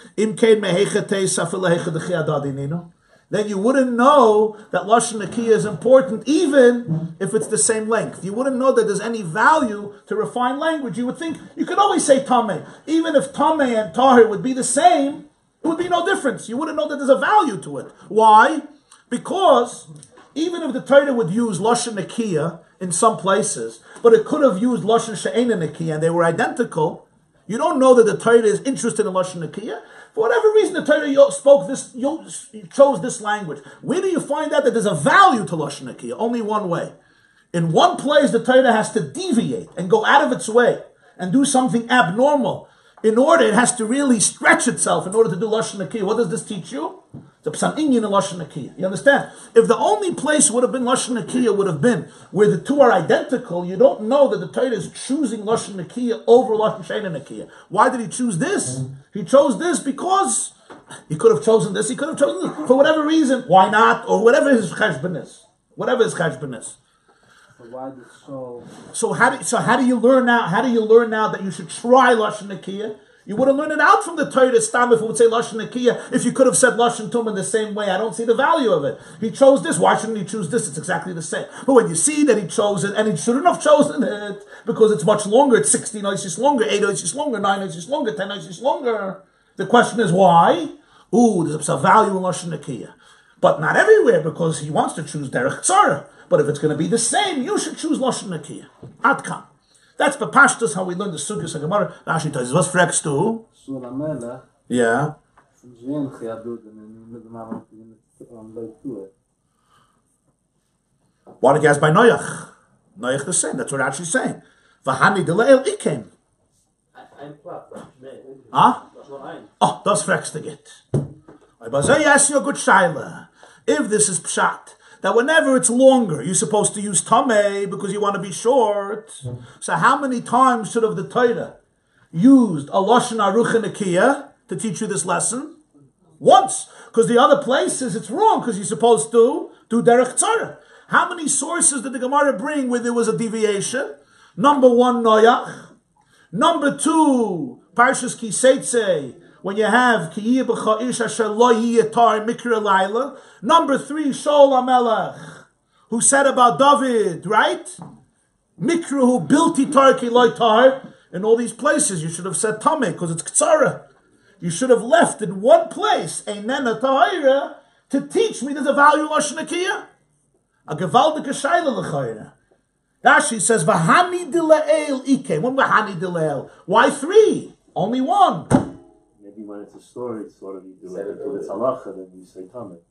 then you wouldn't know that Lashon Nekiah is important, even if it's the same length. You wouldn't know that there's any value to refined language. You would think, you could always say Tameh. Even if Tameh and Tahir would be the same, it would be no difference. You wouldn't know that there's a value to it. Why? Because even if the Torah would use Lashon Nekiah in some places, but it could have used Lashon She'eina Nekiah, and they were identical, you don't know that the Torah is interested in Lashon Nekiah. For whatever reason, the Torah chose this language. Where do you find out that there's a value to Lashon Nekiah? Only one way. In one place, the Torah has to deviate and go out of its way and do something abnormal. It has to really stretch itself in order to do Lashon Nekiah. What does this teach you? The Psan Inyan and Lashon Nakiya. You understand? If the only place would have been Lashon Nakiya would have been where the two are identical, you don't know that the Torah is choosing Lashon Nakiya over Lashon Sheina Nakiya. Why did he choose this? He chose this because he could have chosen this, he could have chosen this. For whatever reason, why not? Or whatever his cheshbon is. Whatever his cheshbon is. So why did so? So how do you learn now? How do you learn now that you should try Lashon Nakiya? You would have learned it out from the Torah Stam if it would say Lashon Nakiya. If you could have said Lashon Tum in the same way, I don't see the value of it. He chose this. Why shouldn't he choose this? It's exactly the same. But when you see that he chose it, and he shouldn't have chosen it because it's much longer. It's 16 oisis longer, 8 oisis longer, 9 oisis longer, 10 oisis longer. The question is why? There's a value in Lashon Nakiya, but not everywhere because he wants to choose Derech Tzara. But if it's going to be the same, you should choose Lashon Nakiya. Adkan. That's the Parshas how we learn the Sukkos of Gemarah. Rashi tells us, what's fragst du? Yeah. Why did you ask by Noach? Noach the same. That's what Rashi's saying. Vahani deleel ikem. Huh? Oh, das fragst du get. But so you ask you a good shaila. If this is pshat, that whenever it's longer, you're supposed to use tameh because you want to be short. So how many times should have the Torah used a Lashon Aruch Nakiya to teach you this lesson? Once. Because the other places it's wrong because you're supposed to do Derech Tzara. How many sources did the Gemarah bring where there was a deviation? Number 1, Noach. Number 2, Parshas Kislev, when you have Ki Yibcha Ish Asher Lo Yitar Mikra Laila. Number 3, Shaul HaMelech, who said about David, right? Mikra who built Yitar Ki Lo Yitar. In all these places, you should have said Tameh because it's Ktsara. You should have left in one place Einena Tahira to teach me there's a value in Lashon Nakiya. A gewaldige Shaila l'chayra. Rashi says Vahani Dila'el Ike. When Vahani Dila'el? Why 3? Only 1. Maybe when it's a story, it's sort of you do it until it's halacha, then you say tamid.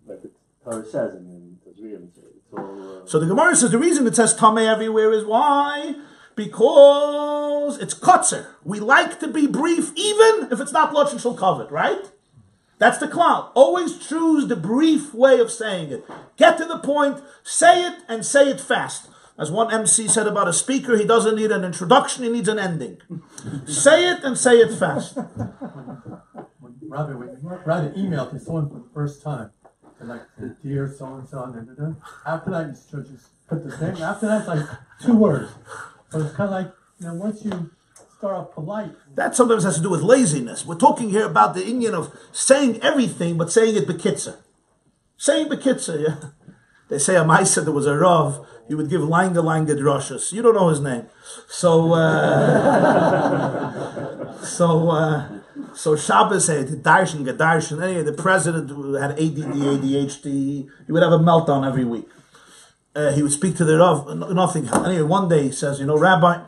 Like the Torah says, and then it's real. It's all. So the Gemara says the reason it says tameh everywhere is why? Because it's kotzer. We like to be brief, even if it's not lashon shel kavod, right? That's the klal. Always choose the brief way of saying it. Get to the point, say it, and say it fast. As one MC said about a speaker, he doesn't need an introduction, he needs an ending. Say it and say it fast. Rabbi, when you write an email to someone for the first time, and like, dear so-and-so, after that, you should just put the name. After that, it's like 2 words. So it's kind of like, once you start off polite. That sometimes has to do with laziness. We're talking here about the Indian of saying everything, but saying it bekitzer. Saying bekitzer, yeah. They say a Maisa, there was a Rav, he would give langa drashas. You don't know his name. So Shabbos said, Gedarshan. Anyway, the president who had ADD, ADHD, he would have a meltdown every week. He would speak to the Rav, nothing. Anyway, one day he says, Rabbi,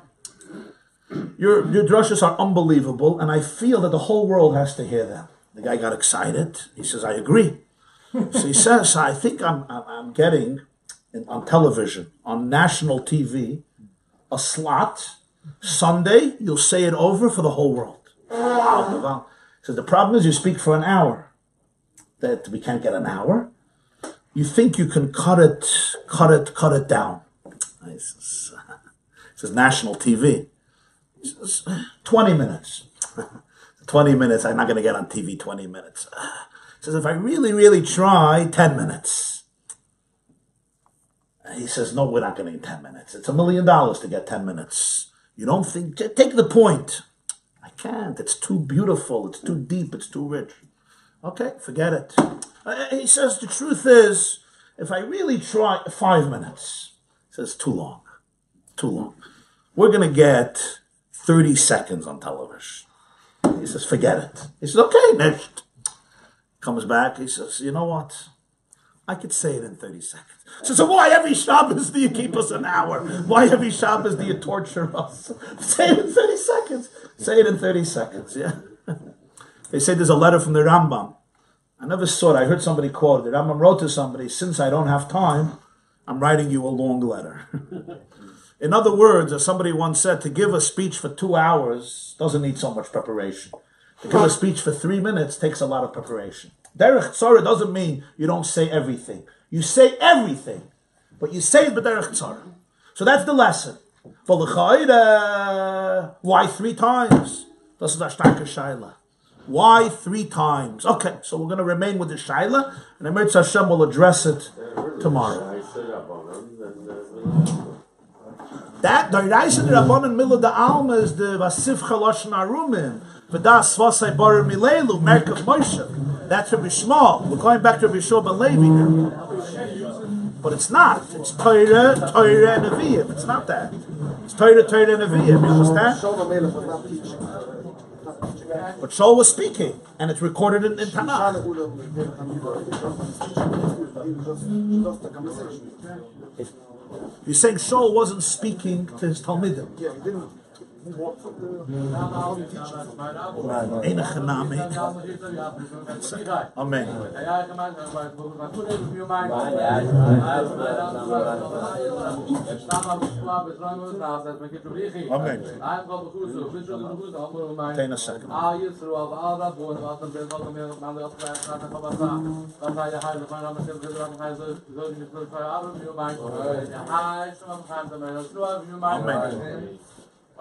your drashas are unbelievable, and I feel that the whole world has to hear them. The guy got excited. He says, I agree. So he says, I think I'm getting on television, on national TV, a slot. Sunday, you'll say it over for the whole world. Wow. He says, the problem is you speak for an hour. That we can't get an hour. You think you can cut it down. He says national TV. He says, 20 minutes. 20 minutes, I'm not going to get on TV 20 minutes. He says, if I really, really try, 10 minutes. He says, no, we're not getting 10 minutes. It's $1 million to get 10 minutes. You don't think, take the point. I can't. It's too beautiful. It's too deep. It's too rich. Okay, forget it. He says, the truth is, if I really try 5 minutes, he says, too long. Too long. We're going to get 30 seconds on television. He says, forget it. He says, okay, next. Comes back, he says, you know what? I could say it in 30 seconds. So why every Shabbos do you keep us an hour? Why every Shabbos do you torture us? Say it in 30 seconds. Say it in 30 seconds, yeah. They say there's a letter from the Rambam. I never saw it. I heard somebody quote it. The Rambam wrote to somebody, since I don't have time, I'm writing you a long letter. In other words, as somebody once said, to give a speech for 2 hours doesn't need so much preparation. To give a speech for 3 minutes takes a lot of preparation. Derech Tzara doesn't mean you don't say everything. You say everything, but you say it b'derech tzara. So that's the lesson. Why 3 times? Das ist a starke Shaila. Why 3 times? Okay, so we're going to remain with the Shaila, and Emetz Hashem will address it tomorrow. That, the Reise der Rabbanan Mila de Alma is the Vasif Chalosh Narumim, V'das Svasai Barim Milelu, Merkav Moshe. That's Rabbi Shmuel. We're going back to Rabbi Shmuel ben Levi here. But it's not. It's Torah, and Nevi'im. It's not that. It's Torah, and Nevi'im. You understand? But Shaul was speaking, and it's recorded in Tanakh. You're saying Shaul wasn't speaking to his Talmidim. Yeah, he didn't. Amen. Take a second.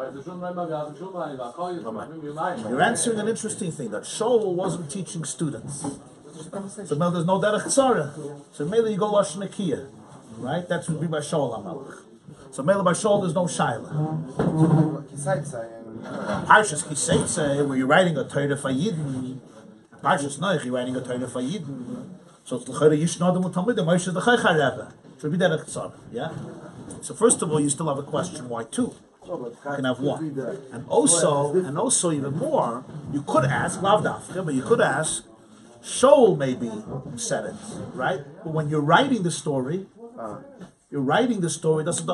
You're answering an interesting thing, that Shaul wasn't teaching students. So now there's no derech tzara. So maybe you go lashon nekiyah, right? That's what would be by Shaul HaMelech. So maybe by Shaul there's no shaila. Parshas Kislev, where you're writing a Torah for Yidden. Parshas Noach, you're writing a Torah for Yidden. So it's l'chayra yishnadam u'talmidim. Moshe is the chaycha rebbe. So it'd be derech tzara. Yeah. So first of all, you still have a question. Why 2? You can have 1. And also even more, you could ask, lav dafka, but you could ask, Shaul maybe said it, right? But when you're writing the story, why are you writing the story? Not for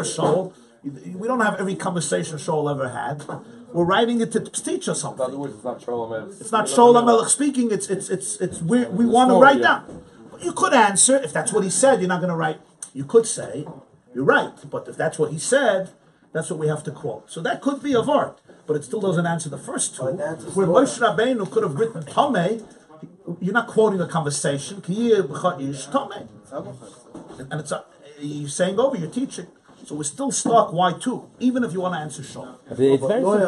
Shaul. We don't have every conversation Shaul ever had. We're writing it to teach us something. In other words, it's not Shaul HaMelech. It's not Shaul HaMelech speaking. It's we want to write down. But you could answer, if that's what he said, you're not going to write. You could say, you're right, but if that's what he said, that's what we have to quote. So that could be of art, but it still doesn't answer the first 2. Where Moshe Rabbeinu could have written Tomei, you're not quoting a conversation. And it's you're saying over, you're teaching. So we're still stuck. Why 2? Even if you want to answer Shaul. It's very simple.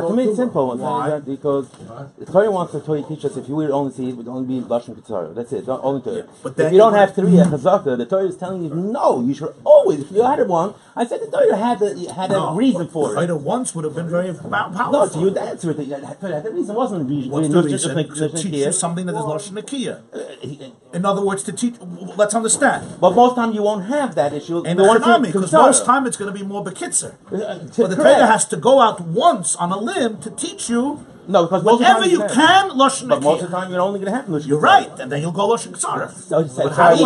To me, it's simple. Why? Because the Torah wants the Torah to teach us if you would only see it, would only be Lashon Ketzara. That's it. Only Torah. But if you don't have 3 Chazaka, the Torah is telling you, no, you should always. If you had 1, I said the Torah had a reason for it. The Torah once would have been very powerful. No, so you'd answer it. The reason wasn't reason. What's the reason? To teach you something that is Lashon Nekiyah. In other words, to teach. Let's understand. But most time you won't have that issue. Because most time it's going to be more bekitzer. But the Torah has to go out once on a limb to teach you. No, because whatever you can, Lashon Nekiyah. But most of the time you're only going to have Lashon Nekiyah. You're right, and then you'll go Lashon Ketzara. So how do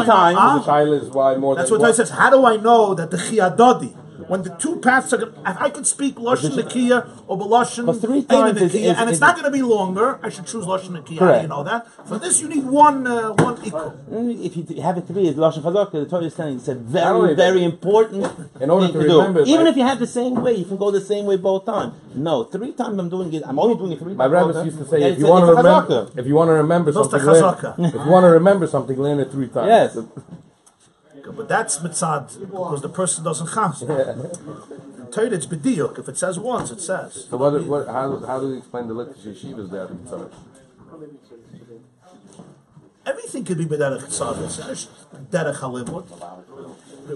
That's what I says. How do I know that the Chiyadodi, when the 2 paths are, if I could speak Lashon Nekiyah or Lashon Nekiyah, and it's not going to be longer, I should choose Lashon Nekiyah. How do you know that? For this, you need one equal. If you have it 3 as Lashon Chazaka, the Torah is telling it's a very, very important in order to remember. Even if you have the same way, you can go the same way both times. No, 3 times I'm doing it. I'm only doing it 3 times. My rabbis used to say, if you want to remember something, learn it 3 times. Yes. But that's mitzad, because the person doesn't chaz. Torah, it's b'diyuk. If it says once, it says. So how do you explain the likkut yeshivas there? Everything could be b'derech tzara. It's derech halimut.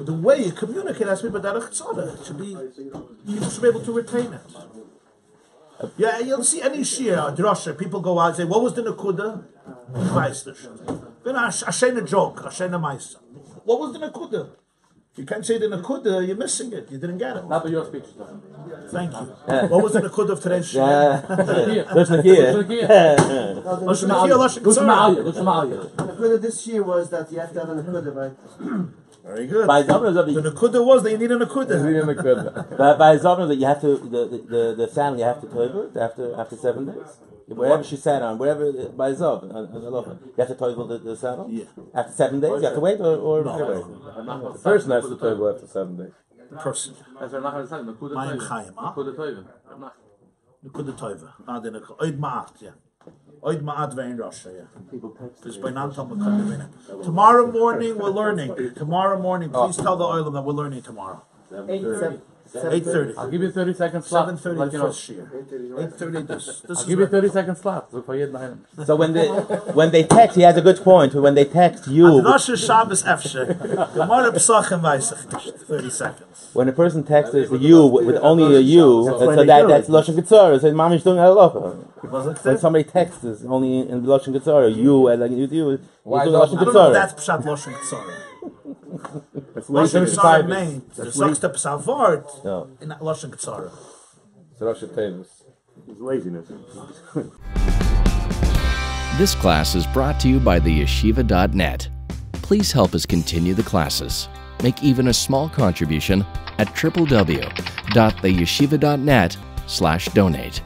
The way you communicate has to be b'derech tzara. It should be, people should be able to retain it. Yeah, you'll see any shir, drasha, people go out and say, what was the nekuda? Ashena joke, Ashena maisa. What was the Nakuda? You can't say the Nakuda, you're missing it. You didn't get it. Not by your speech. Thank you. What was the Nakuda of today's show? Lashon Nekiyah. The Nakuda this year was that you have to have a Nakuda, right? Very good. The Nakuda was that you need a Nakuda. By Zavna that you have to the saddle you have to toivel after 7 days. Wherever she sat on, wherever by Zav, you have to toivel the saddle. Yeah. After 7 days, you have to wait or no. The person has to toivel after 7 days. The person. Nekuda Toiva. Oid Ma'at, yeah. Oid Ma'at Vein Rasha, yeah. Tomorrow morning we're learning. Tomorrow morning, please tell the oilam that we're learning tomorrow. 8:30. I'll give you 30 seconds slot. 7:30 the first year. 8:30 this. I'll give you 30 seconds slot. So when they text, he has a good point. When they text you, Rosh Shabbos Efshe. Gemarah Pesachim Vayeitzei. 30 seconds. when a person texts you with only a you, so that's Lashon Getzorah. So Mamish doing halacha. When somebody texts is only in Lashon Getzorah, you and like you do. Why Lashon I don't know if Getzorah. that's Pshat Lashon Getzorah. It's Lashon lazy. Getzorah main. The Zokta Pesavart No. in Lashon Getzorah. It's Rosh Hashanah. It's laziness. This class is brought to you by theyeshiva.net. Please help us continue the classes. Make even a small contribution at www.theyeshiva.net/donate.